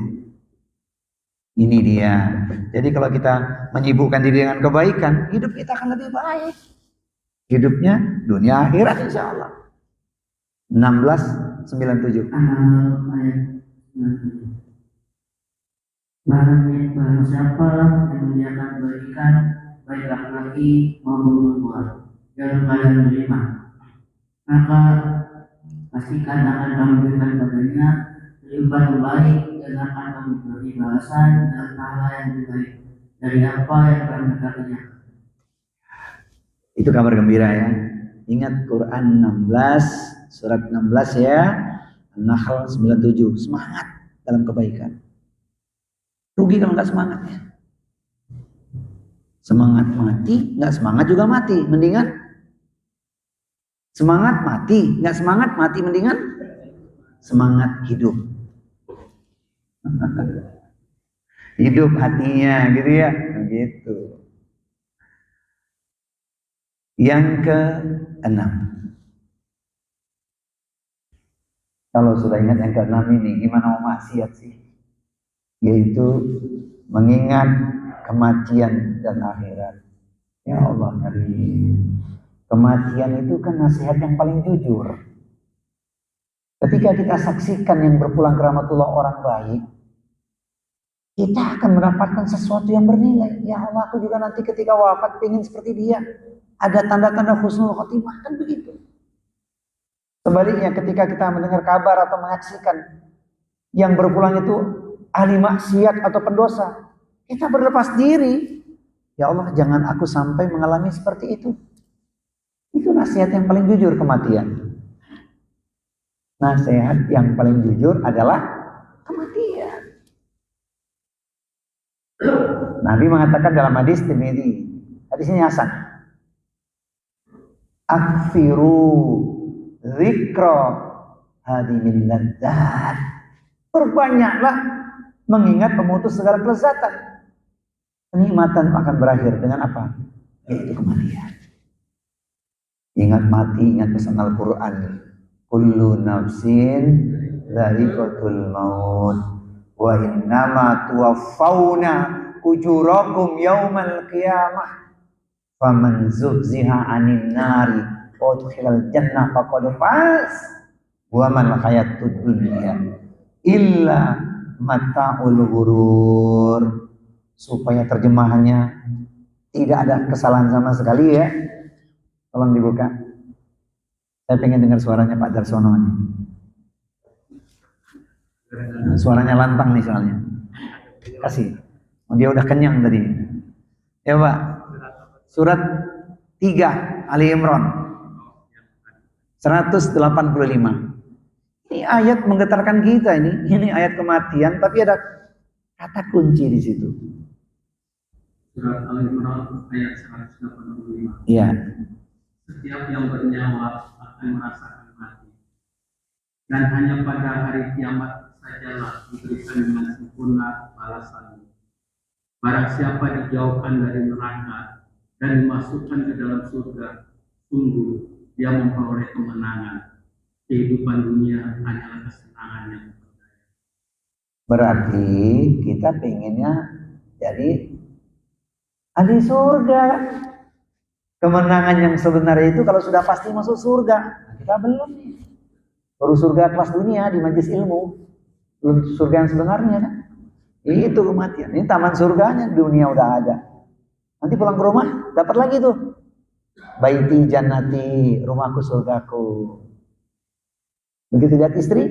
Speaker 1: Ini dia. Jadi kalau kita menyibukkan diri dengan kebaikan, hidup kita akan lebih baik. Hidupnya dunia akhirat insyaallah. 1697.
Speaker 2: Ayat 97. Barang siapa yang mengerjakan kebaikan, baik laki-laki maupun perempuan, dalam keadaan beriman, maka pastikan akan kami berikan padanya kehidupan yang baik dan akan kami beri balasan dan pahala yang lebih baik dari apa yang kami berkatinya.
Speaker 1: Itu kabar gembira ya. Ingat Quran 16, surat 16 ya. An-Nahl 97. Semangat dalam kebaikan. Rugi kalau nggak semangat ya. Semangat mati, nggak semangat juga mati. Mendingan semangat mati, nggak semangat mati. Mendingan semangat hidup. Hidup hatinya gitu ya. Begitu. Yang ke-6. Kalau sudah ingat yang ke-6 ini, gimana mau maksiat sih? Yaitu mengingat kematian dan akhirat. Ya Allah Karim. Kematian itu kan nasihat yang paling jujur. Ketika kita saksikan yang berpulang ke rahmatullah orang baik, kita akan mendapatkan sesuatu yang bernilai. Ya Allah, aku juga nanti ketika wafat ingin seperti dia. Ada tanda-tanda husnul khotimah, kan begitu. Sebaliknya ketika kita mendengar kabar atau menyaksikan yang berpulang itu ahli maksiat atau pendosa, kita berlepas diri. Ya Allah, jangan aku sampai mengalami seperti itu. Itu nasihat yang paling jujur kematian. Nasihat yang paling jujur adalah kematian. Nabi mengatakan dalam hadis Tirmidzi, hadisnya Hasan, akfiru zikra hadimin ladzat. Perbanyaklah mengingat pemutus segala kelezatan. Kenikmatan akan berakhir dengan apa? Yaitu kematian. Ingat mati, ingat pesan Al-Quran. Kullu nafsin dha'iqatul maut wa innama tuwaffawna ujurakum yaumal qiyamah faman zuhziha 'anil nari wa udkhilal jannah faqad faz wa mal hayatud dunya illa mata'ul ghurur. Supaya terjemahannya tidak ada kesalahan sama sekali ya. Tolong dibuka. Saya pengen dengar suaranya Pak Darsono nih. Suaranya lantang nih soalnya. Kasih. Oh, dia udah kenyang tadi. Ya Pak. Surat 3 Ali Imran 185. Ini ayat menggetarkan kita ini. Ini ayat kematian, tapi ada kata kunci di situ.
Speaker 3: Surat Al-Imran ayat 185.
Speaker 1: Iya.
Speaker 3: Setiap yang bernyawa akan merasakan mati. Dan hanya pada hari kiamat sajalah diberikan dengan sempurna balasannya. Barang siapa dijauhkan dari neraka dan dimasukkan ke dalam surga, sungguh dia memperoleh kemenangan. Kehidupan dunia hanyalah kesenangan yang berdaya.
Speaker 1: Berarti kita pengennya jadi ahli surga. Kemenangan yang sebenarnya itu kalau sudah pasti masuk surga. Nah, kita belum nih. Baru surga kelas dunia di majelis ilmu. Belum surga yang sebenarnya kan. Itu kematian. Ini taman surganya, dunia udah ada. Nanti pulang ke rumah dapat lagi tuh. Baiti jannati, rumahku surgaku. Begitu lihat istri,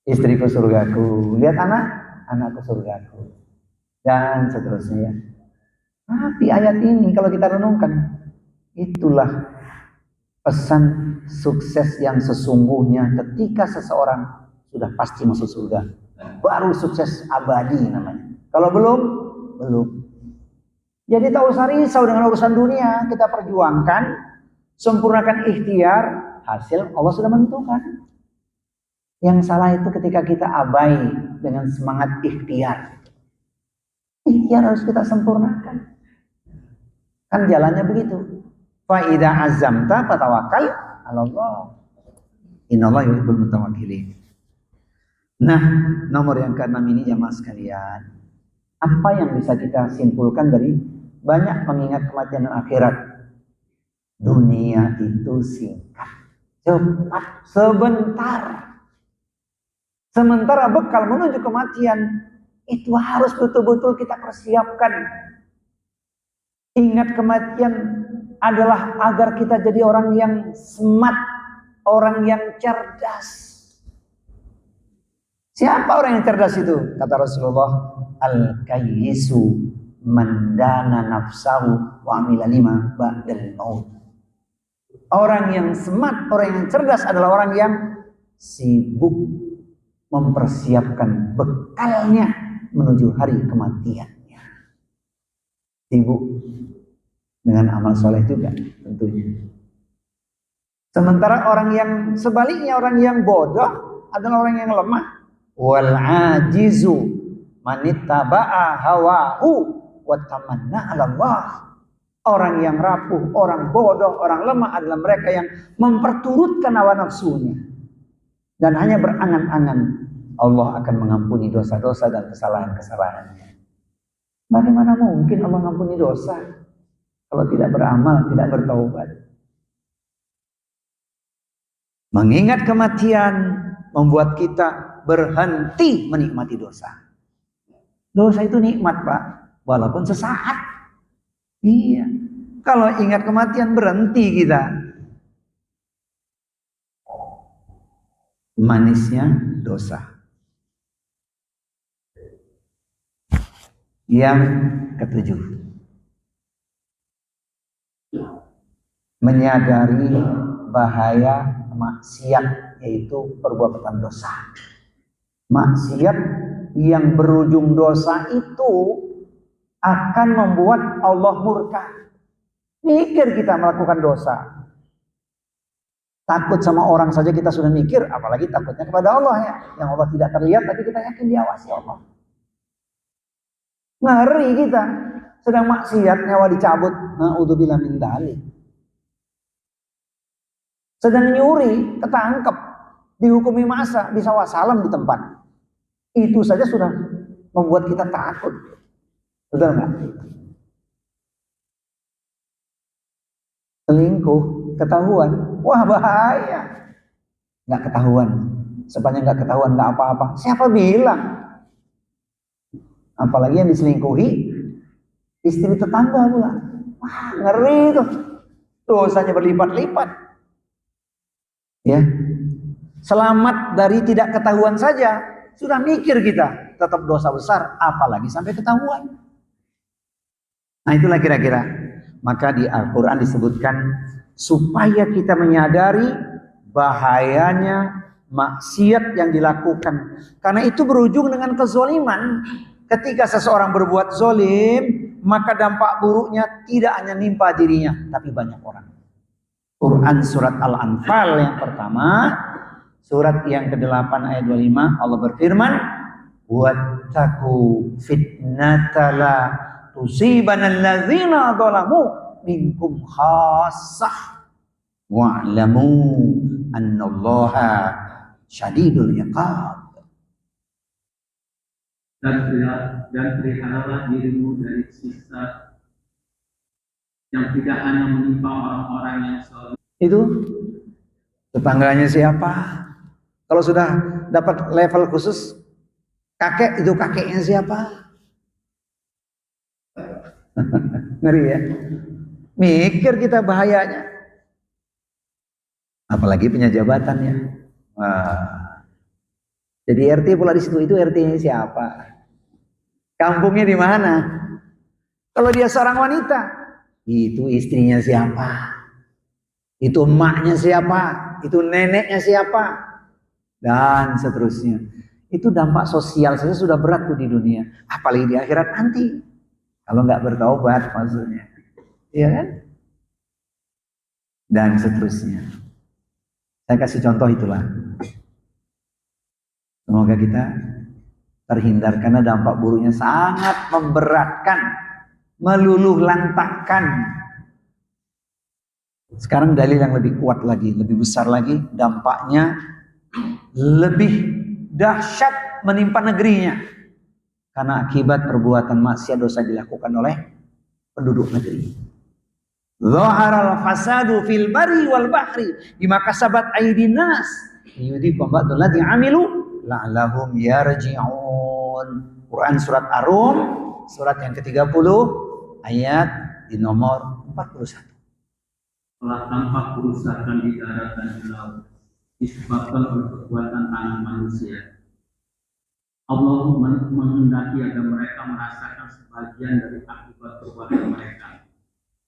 Speaker 1: istriku surgaku. Lihat anak, anakku surgaku. Dan seterusnya. Tapi ayat ini kalau kita renungkan, itulah pesan sukses yang sesungguhnya ketika seseorang sudah pasti masuk surga. Baru sukses abadi namanya. Kalau belum, belum. Jadi tak usah risau dengan urusan dunia, kita perjuangkan, sempurnakan ikhtiar, hasil Allah sudah menentukan. Yang salah itu ketika kita abai dengan semangat ikhtiar. Ikhtiar harus kita sempurnakan. Kan jalannya begitu. Fa idza azamta fatawakkal 'ala Allah. Innallaha yuhibbul mutawakkilin. Nah, nomor yang ke-6 ini jamaah sekalian. Apa yang bisa kita simpulkan dari banyak mengingat kematian dan akhirat? Dunia itu singkat, cepat, sebentar. Sementara bekal menuju kematian itu harus betul-betul kita persiapkan. Ingat kematian adalah agar kita jadi orang yang smart, orang yang cerdas. Siapa orang yang cerdas itu? Kata Rasulullah, al-kayyisu man dana nafsahu wa amila lima ba'dal maut. Orang yang smart, orang yang cerdas adalah orang yang sibuk mempersiapkan bekalnya menuju hari kematiannya. Sibuk dengan amal soleh juga tentunya. Sementara orang yang sebaliknya, orang yang bodoh adalah orang yang lemah. Wal ajizu manittaba'a hawahu wa tamanna 'ala Allah. Orang yang rapuh, orang bodoh, orang lemah adalah mereka yang memperturutkan hawa nafsunya dan hanya berangan-angan Allah akan mengampuni dosa-dosa dan kesalahan-kesalahannya. Bagaimana mungkin Allah mengampuni dosa kalau tidak beramal, tidak bertaubat? Mengingat kematian membuat kita berhenti menikmati dosa. Dosa itu nikmat, Pak, walaupun sesaat. Iya. Kalau ingat kematian berhenti kita. Manisnya dosa. Yang ketujuh, menyadari bahaya maksiat, yaitu perbuatan dosa. Maksiat yang berujung dosa itu akan membuat Allah murka. Mikir kita melakukan dosa. Takut sama orang saja kita sudah mikir, apalagi takutnya kepada Allah ya. Yang Allah tidak terlihat tapi kita yakin diawasi Allah. Ngeri kita. Sedang maksiat, nyawa dicabut. Na'udzubillah min dzalik. Sedang nyuri, ketangkep, dihukumi masa, bisa wassalam di tempat. Itu saja sudah membuat kita takut. Betul nggak? Selingkuh, ketahuan, wah bahaya. Nggak ketahuan, sepanjang nggak ketahuan nggak apa-apa. Siapa bilang? Apalagi yang diselingkuhi istri tetangga pula. Wah, ngeri tuh. Dosanya berlipat-lipat. Ya. Selamat dari tidak ketahuan saja sudah mikir kita, tetap dosa besar, apalagi sampai ketahuan. Nah, itulah kira-kira. Maka di Al-Quran disebutkan supaya kita menyadari bahayanya maksiat yang dilakukan. Karena itu berujung dengan kezoliman. Ketika seseorang berbuat zolim, maka dampak buruknya tidak hanya nimpa dirinya, tapi banyak orang. Quran surat Al-Anfal yang pertama, surat yang ke-8 ayat 25, Allah berfirman, wattaqu fitnata la tusibanal ladzina zalamu minkum khassah wa'lamu annallaha syadidul iqab.
Speaker 3: Dan peliharalah dirimu dari siksa yang tidak hanya menimpa orang-orang yang zalim.
Speaker 1: Itu tetangganya siapa? Kalau sudah dapat level khusus kakek, itu kakeknya siapa? Ngeri ya. Mikir kita bahayanya. Apalagi punya jabatan ya. Wah. Jadi RT pula di situ, itu RT-nya siapa? Kampungnya di mana? Kalau dia seorang wanita, itu istrinya siapa? Itu emaknya siapa? Itu neneknya siapa? Dan seterusnya. Itu dampak sosial saja sudah berat tuh di dunia. Apalagi di akhirat nanti. Kalau nggak bertaubat maksudnya. Iya kan? Dan seterusnya. Saya kasih contoh itulah. Semoga kita terhindar karena dampak buruknya sangat memberatkan, meluluh lantakkan. Sekarang dalil yang lebih kuat lagi, lebih besar lagi, dampaknya lebih dahsyat menimpa negerinya. Karena akibat perbuatan maksiat dosa dilakukan oleh penduduk negeri. Zaharal fasadu fil bari wal bahri bima kasabat aydin nas liyudhiqum ba'dal ladzi amilu la'allahum yarji'un. Quran surat Ar-Rum surat yang ke-30 ayat di nomor 41.
Speaker 3: Telah tampak kerusakan di darat dan di laut disebabkan oleh kekuatan tangan manusia. Allah menghendaki agar mereka merasakan sebagian dari akibat perbuatan mereka,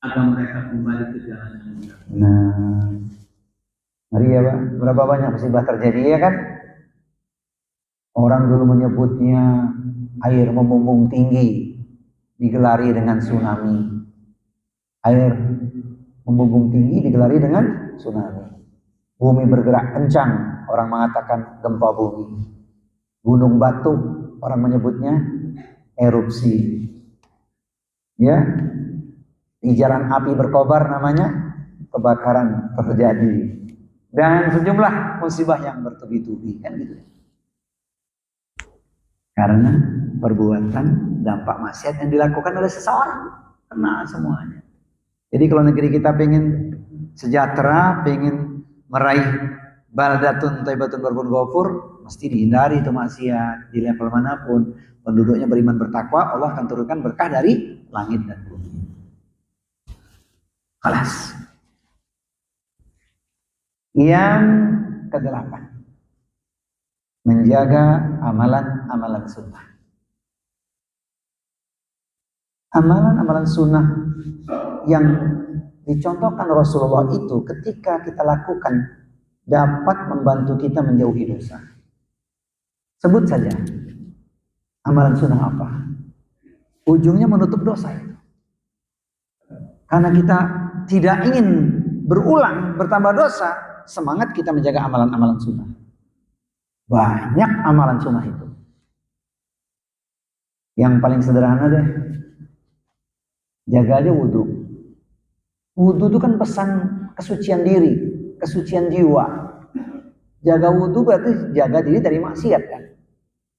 Speaker 3: agar mereka kembali ke jalan yang benar.
Speaker 1: Nah, ngeri ya Pak, berapa banyak musibah terjadi ya kan? Orang dulu menyebutnya air membumbung tinggi, digelari dengan tsunami. Air membumbung tinggi digelari dengan tsunami. Bumi bergerak kencang, orang mengatakan gempa bumi. Gunung batu, orang menyebutnya erupsi. Ya, pijaran api berkobar namanya kebakaran terjadi. Dan sejumlah musibah yang bertubi-tubi kan gitu. Karena perbuatan dampak maksiat yang dilakukan oleh seseorang, kena semuanya. Jadi kalau negeri kita pengen sejahtera, pengen meraih baldatun thayyibatun warbun ghafur, mesti dihindari itu maksiat di level manapun. Penduduknya beriman bertakwa, Allah akan turunkan berkah dari langit dan bumi. Kelas. Yang ke-8, menjaga amalan-amalan sunnah. Amalan-amalan sunnah yang dicontohkan Rasulullah itu ketika kita lakukan dapat membantu kita menjauhi dosa. Sebut saja amalan sunnah apa? Ujungnya menutup dosa itu. Karena kita tidak ingin berulang bertambah dosa, semangat kita menjaga amalan-amalan sunnah. Banyak amalan sunnah itu. Yang paling sederhana deh, jaga aja wudhu. Wudhu itu kan pesan kesucian diri, kesucian jiwa. Jaga wudhu berarti jaga diri dari maksiat kan.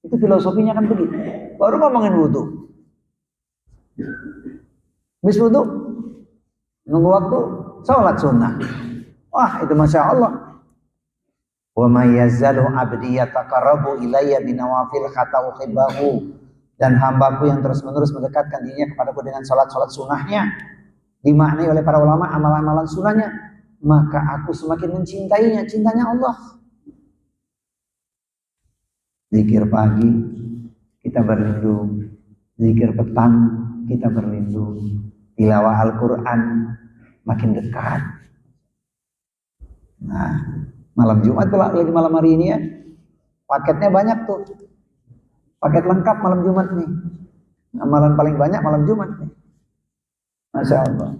Speaker 1: Itu filosofinya kan begitu. Baru ngomongin wudhu. Habis wudhu, nunggu waktu, sholat sunnah. Wah itu Masya Allah. Wa may yazalu abdi yataqarrabu ilayya binawafil hatta uhibbahu. Dan hambaku yang terus-menerus mendekatkan dirinya kepadaku dengan sholat-sholat sunnahnya, dimaknai oleh para ulama amalan-amalan sunnahnya, maka aku semakin mencintainya, cintanya Allah. Zikir pagi kita berlindung, zikir petang kita berlindung, tilawah Al-Quran makin dekat. Nah, malam Jumat kalau lagi malam hari ini ya, paketnya banyak tuh. Paket lengkap malam Jumat nih. Amalan paling banyak malam Jumat nih. Masya Allah.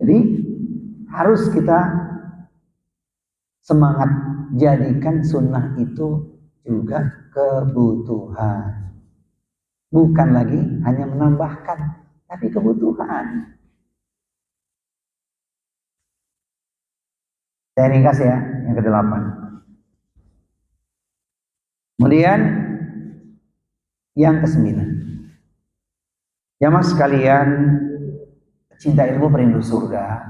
Speaker 1: Jadi harus kita semangat jadikan sunnah itu juga kebutuhan. Bukan lagi hanya menambahkan, tapi kebutuhan. Saya ringkas ya, yang ke-8. Kemudian yang ke-9. Jamaah sekalian, cinta ilmu perindu surga,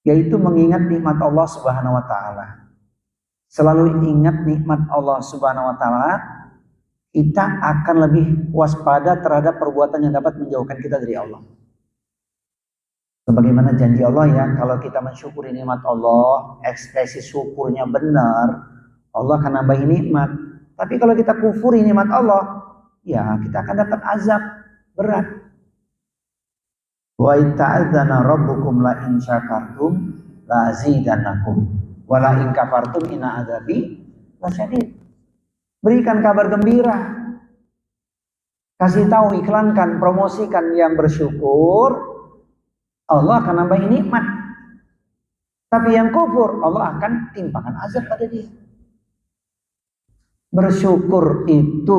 Speaker 1: yaitu mengingat nikmat Allah Subhanahu wa taala. Selalu ingat nikmat Allah Subhanahu wa taala, kita akan lebih waspada terhadap perbuatan yang dapat menjauhkan kita dari Allah. Sebagaimana janji Allah ya, kalau kita mensyukuri nikmat Allah, ekspresi syukurnya benar, Allah akan nambahi nikmat. Tapi kalau kita kufuri nikmat Allah, ya kita akan dapat azab berat. Wa in ta'adzana rabbukum la in syakartum la azidannakum wa la in kafartum inna adzabi lasyadid. Berikan kabar gembira. Kasih tahu, iklankan, promosikan yang bersyukur, Allah akan nambahi nikmat. Tapi yang kufur, Allah akan timpakan azab pada dia. Bersyukur itu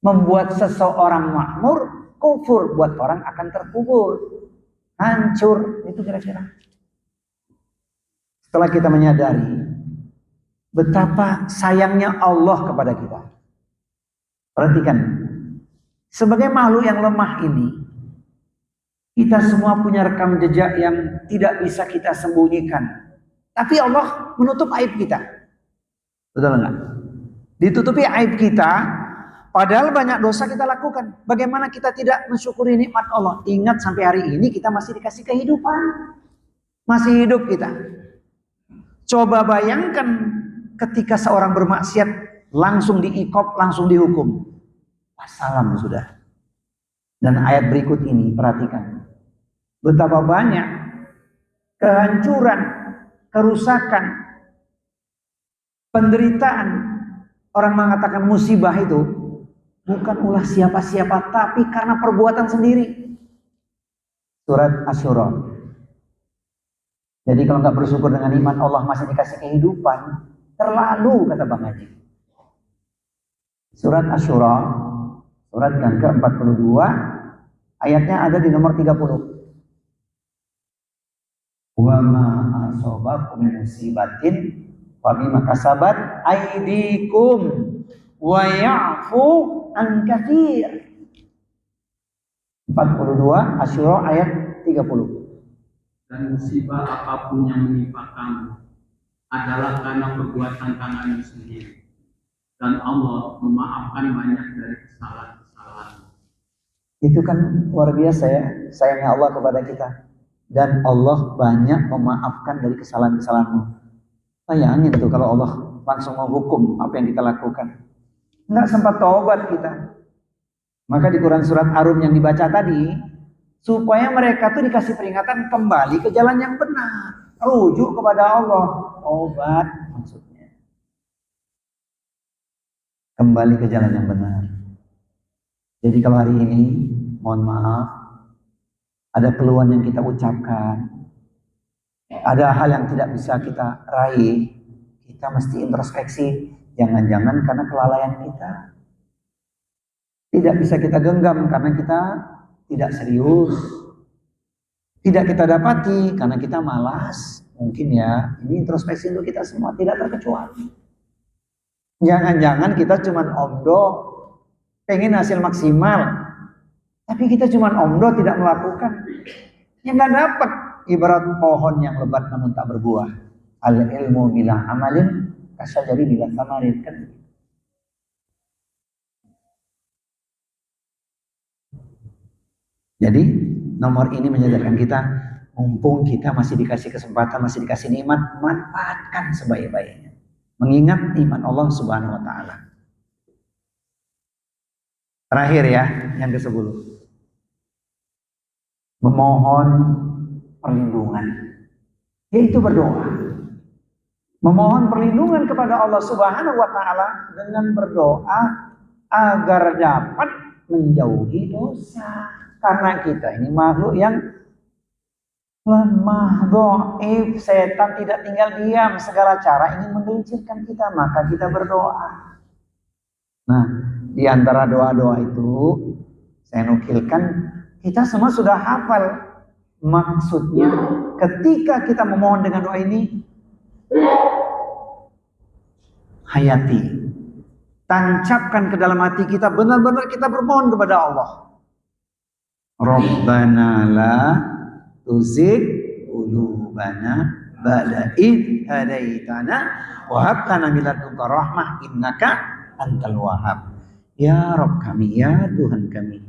Speaker 1: membuat seseorang makmur, kufur buat orang akan terkubur. hancur. Itu kira-kira. Setelah kita menyadari betapa sayangnya Allah kepada kita. Perhatikan, sebagai makhluk yang lemah ini, kita semua punya rekam jejak yang tidak bisa kita sembunyikan. Tapi Allah menutup aib kita. Betul enggak? Ditutupi aib kita, padahal banyak dosa kita lakukan. Bagaimana kita tidak mensyukuri nikmat Allah? Ingat sampai hari ini kita masih dikasih kehidupan. Masih hidup kita. Coba bayangkan ketika seorang bermaksiat langsung diikop, langsung dihukum. Wassalam sudah. Dan ayat berikut ini perhatikan. Betapa banyak kehancuran, kerusakan, penderitaan. Orang mengatakan musibah itu bukan ulah siapa-siapa, tapi karena perbuatan sendiri. Surat Asy-Syura. Jadi kalau nggak bersyukur dengan iman Allah masih dikasih kehidupan, terlalu, kata Bang Haji. Surat Asy-Syura, surat yang ke-42, ayatnya ada di nomor 30. Wa ma asobakum min musibatin fa bima kasabat aydikum wa ya'fu an katsir. 42 Asy-Syura ayat 30.
Speaker 3: Dan musibah apapun yang menimpa kamu adalah karena perbuatan tanganmu sendiri. Dan Allah memaafkan banyak dari kesalahan-kesalahan.
Speaker 1: Itu kan luar biasa ya, sayangnya Allah kepada kita. Dan Allah banyak memaafkan dari kesalahan-kesalahanmu. Bayangin tuh kalau Allah langsung menghukum apa yang kita lakukan. Nggak sempat taubat kita. Maka di Quran surat Ar-Rum yang dibaca tadi, supaya mereka tuh dikasih peringatan kembali ke jalan yang benar. Rujuk kepada Allah. Taubat maksudnya. Kembali ke jalan yang benar. Jadi kalau hari ini, mohon maaf, ada keluhan yang kita ucapkan, ada hal yang tidak bisa kita raih, kita mesti introspeksi. Jangan-jangan karena kelalaian kita. Tidak bisa kita genggam karena kita tidak serius. Tidak kita dapati karena kita malas. Mungkin ya, ini introspeksi untuk kita semua, tidak terkecuali. Jangan-jangan kita cuman omdo, pengen hasil maksimal, tapi kita cuman omdo tidak melakukan. Ya nggak dapat. Ibarat pohon yang lebat namun tak berbuah. Al ilmu bila amalin kasajari bila tamarin, kan. Jadi nomor ini menyadarkan kita, mumpung kita masih dikasih kesempatan, masih dikasih nikmat, manfaatkan sebaik-baiknya. Mengingat iman Allah Subhanahu wa taala. Terakhir ya, yang ke-10. Memohon perlindungan, yaitu berdoa. Memohon perlindungan kepada Allah Subhanahu wa taala dengan berdoa agar dapat menjauhi dosa. Karena kita ini makhluk yang lemah, dhaif, setan tidak tinggal diam, segala cara ingin menggelincirkan kita, maka kita berdoa. Nah, di antara doa-doa itu saya nukilkan, kita semua sudah hafal maksudnya. Ketika kita memohon dengan doa ini, hayati, tancapkan ke dalam hati kita, benar-benar kita bermohon kepada Allah. Rabbana la tuzigh qulubana ba'da idh hadaitana wa hab lana min ladunka rahmah innaka antal wahhab. Ya Rabb kami, ya Tuhan kami,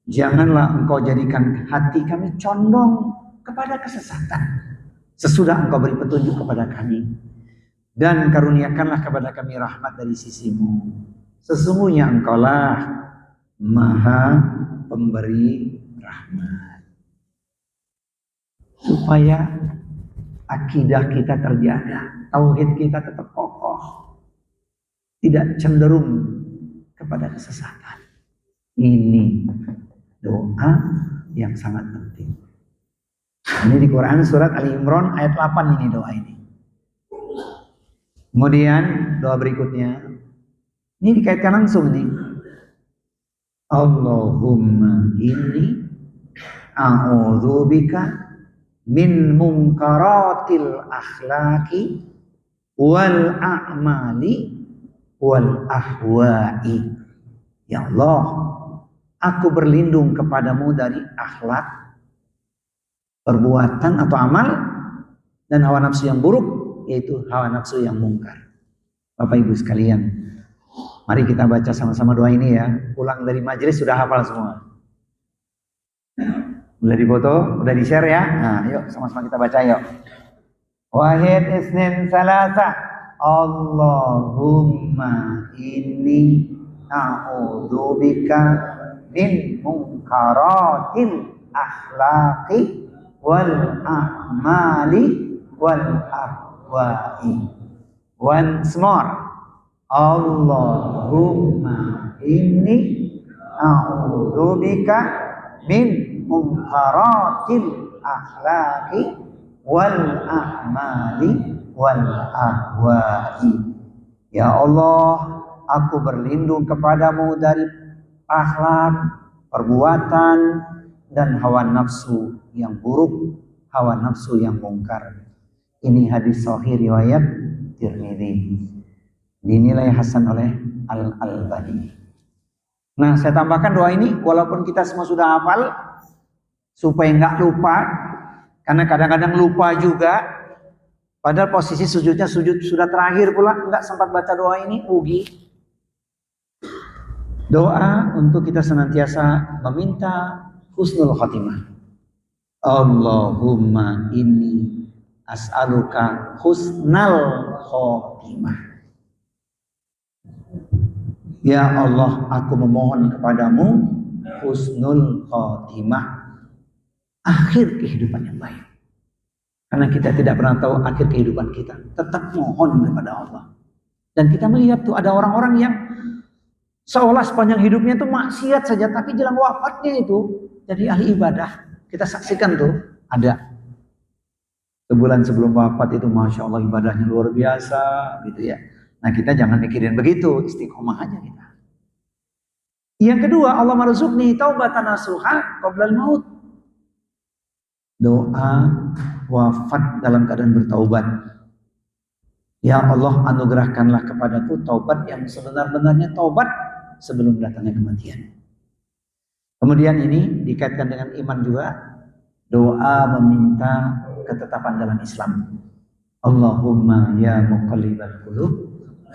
Speaker 1: janganlah Engkau jadikan hati kami condong kepada kesesatan sesudah Engkau beri petunjuk kepada kami, dan karuniakanlah kepada kami rahmat dari sisimu. Sesungguhnya Engkaulah Maha Pemberi rahmat. Supaya akidah kita terjaga, tauhid kita tetap kokoh, tidak cenderung kepada kesesatan. Ini doa yang sangat penting. Ini di Quran surat Ali Imran ayat 8 ini doa ini. Kemudian doa berikutnya, ini dikaitkan langsung nih. Allahumma inni a'udzubika min munkaratil akhlaqi wal a'mali wal ahwa'i. Ya Allah, aku berlindung kepadamu dari akhlak, perbuatan atau amal, dan hawa nafsu yang buruk, yaitu hawa nafsu yang mungkar. Bapak Ibu sekalian, mari kita baca sama-sama doa ini ya. Pulang dari majelis sudah hafal semua. Udah difoto, udah di-share ya. Nah, yuk sama-sama kita baca yuk. Wahid isnin salasa. Allahumma inni a'udzubika min munkaratil akhlaqi wal a'mali wal ahwa'i. Once more. Allahumma inni a'udzubika min munkaratil akhlaqi wal a'mali wal ahwa'i. Ya Allah, aku berlindung kepadamu dari akhlak, perbuatan, dan hawa nafsu yang buruk, hawa nafsu yang mungkar. Ini hadis sahih riwayat Tirmidzi. Dinilai hasan oleh Al-Albani. Nah, saya tambahkan doa ini, walaupun kita semua sudah hafal, supaya nggak lupa, karena kadang-kadang lupa juga. Padahal posisi sujudnya sujud sudah terakhir pula, nggak sempat baca doa ini, rugi. Doa untuk kita senantiasa meminta husnul khatimah. Allahumma inni as'aluka husnal khatimah. Ya Allah, aku memohon kepadamu husnul khatimah, akhir kehidupan yang baik. Karena kita tidak pernah tahu akhir kehidupan kita. Tetap mohon kepada Allah. Dan kita melihat tuh ada orang-orang yang seolah sepanjang hidupnya itu maksiat saja, tapi jelang wafatnya itu jadi ahli ibadah. Kita saksikan tuh ada. Sebulan sebelum wafat itu Masya Allah ibadahnya luar biasa gitu ya. Nah kita jangan mikirin begitu, istiqomah aja kita. Yang kedua, Allah marzuqni taubatan nasuha qoblal maut. Doa wafat dalam keadaan bertaubat. Ya Allah, anugerahkanlah kepadaku taubat yang sebenar-benarnya taubat sebelum datangnya kematian. Kemudian ini dikaitkan dengan iman juga. Doa meminta ketetapan dalam Islam. Allahumma ya muqallibal qulub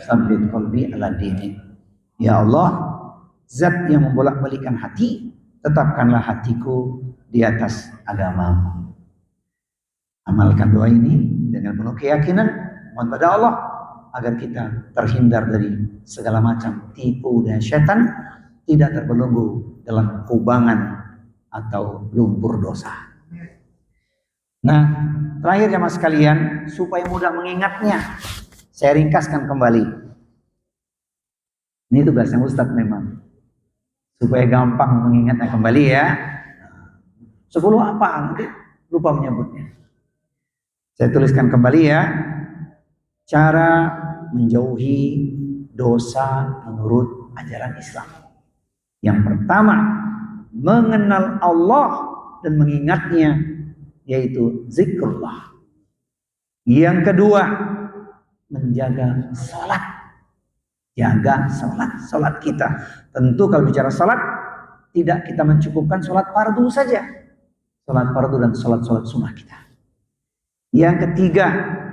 Speaker 1: tsabbit qalbi ala dinik. Ya Allah, zat yang membolak-balikkan hati, tetapkanlah hatiku di atas agamamu. Amalkan doa ini dengan penuh keyakinan, mohon pada Allah agar kita terhindar dari segala macam tipu dan setan, tidak terbelenggu dalam kubangan atau lumpur dosa. Nah, terakhir jamaah sekalian, supaya mudah mengingatnya, saya ringkaskan kembali. Ini tugasnya Ustadz memang, supaya gampang mengingatnya kembali ya. 10 apa? Nanti lupa menyebutnya. Saya tuliskan kembali ya. Cara menjauhi dosa menurut ajaran Islam. Yang pertama, mengenal Allah dan mengingatnya, yaitu zikrullah. Yang kedua, menjaga salat. Jaga salat kita. Tentu kalau bicara salat, tidak kita mencukupkan salat fardu saja. Salat fardu dan salat sunnah kita. Yang ketiga,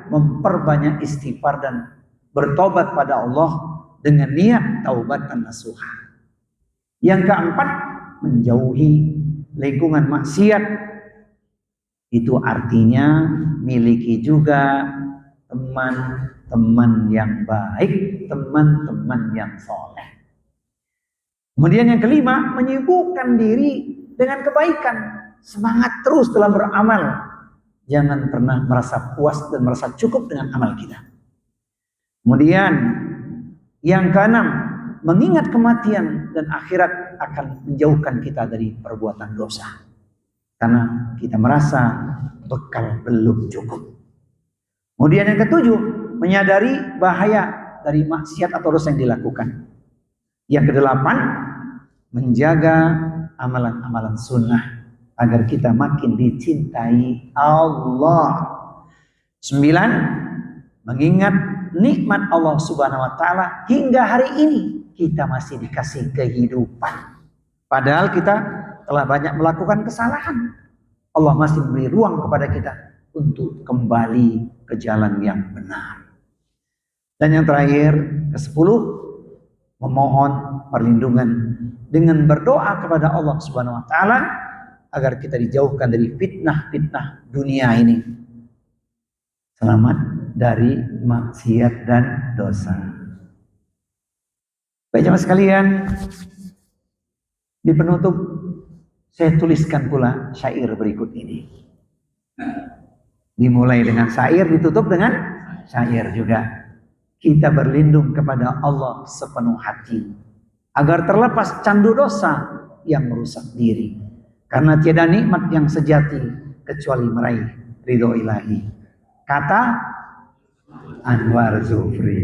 Speaker 1: memperbanyak istighfar dan bertobat pada Allah dengan niat taubatan nasuha. Yang keempat, menjauhi lingkungan maksiat. Itu artinya miliki juga teman-teman yang baik, teman-teman yang soleh. Kemudian yang kelima, menyibukkan diri dengan kebaikan. Semangat terus dalam beramal. Jangan pernah merasa puas dan merasa cukup dengan amal kita. Kemudian yang keenam, mengingat kematian dan akhirat akan menjauhkan kita dari perbuatan dosa. Karena kita merasa bekal belum cukup. Kemudian yang ketujuh, menyadari bahaya dari maksiat atau dosa yang dilakukan. Yang kedelapan, menjaga amalan-amalan sunnah agar kita makin dicintai Allah. 9, mengingat nikmat Allah Subhanahu wa taala hingga hari ini kita masih dikasih kehidupan. Padahal kita telah banyak melakukan kesalahan. Allah masih memberi ruang kepada kita untuk kembali ke jalan yang benar. Dan yang terakhir, ke-10, memohon perlindungan dengan berdoa kepada Allah Subhanahu wa taala agar kita dijauhkan dari fitnah-fitnah dunia ini. Selamat dari maksiat dan dosa. Baik jemaah sekalian, di penutup saya tuliskan pula syair berikut ini. Dimulai dengan syair, ditutup dengan syair juga. Kita berlindung kepada Allah sepenuh hati agar terlepas candu dosa yang merusak diri. Karena tiada nikmat yang sejati kecuali meraih ridho ilahi. Kata Anwar Zufri.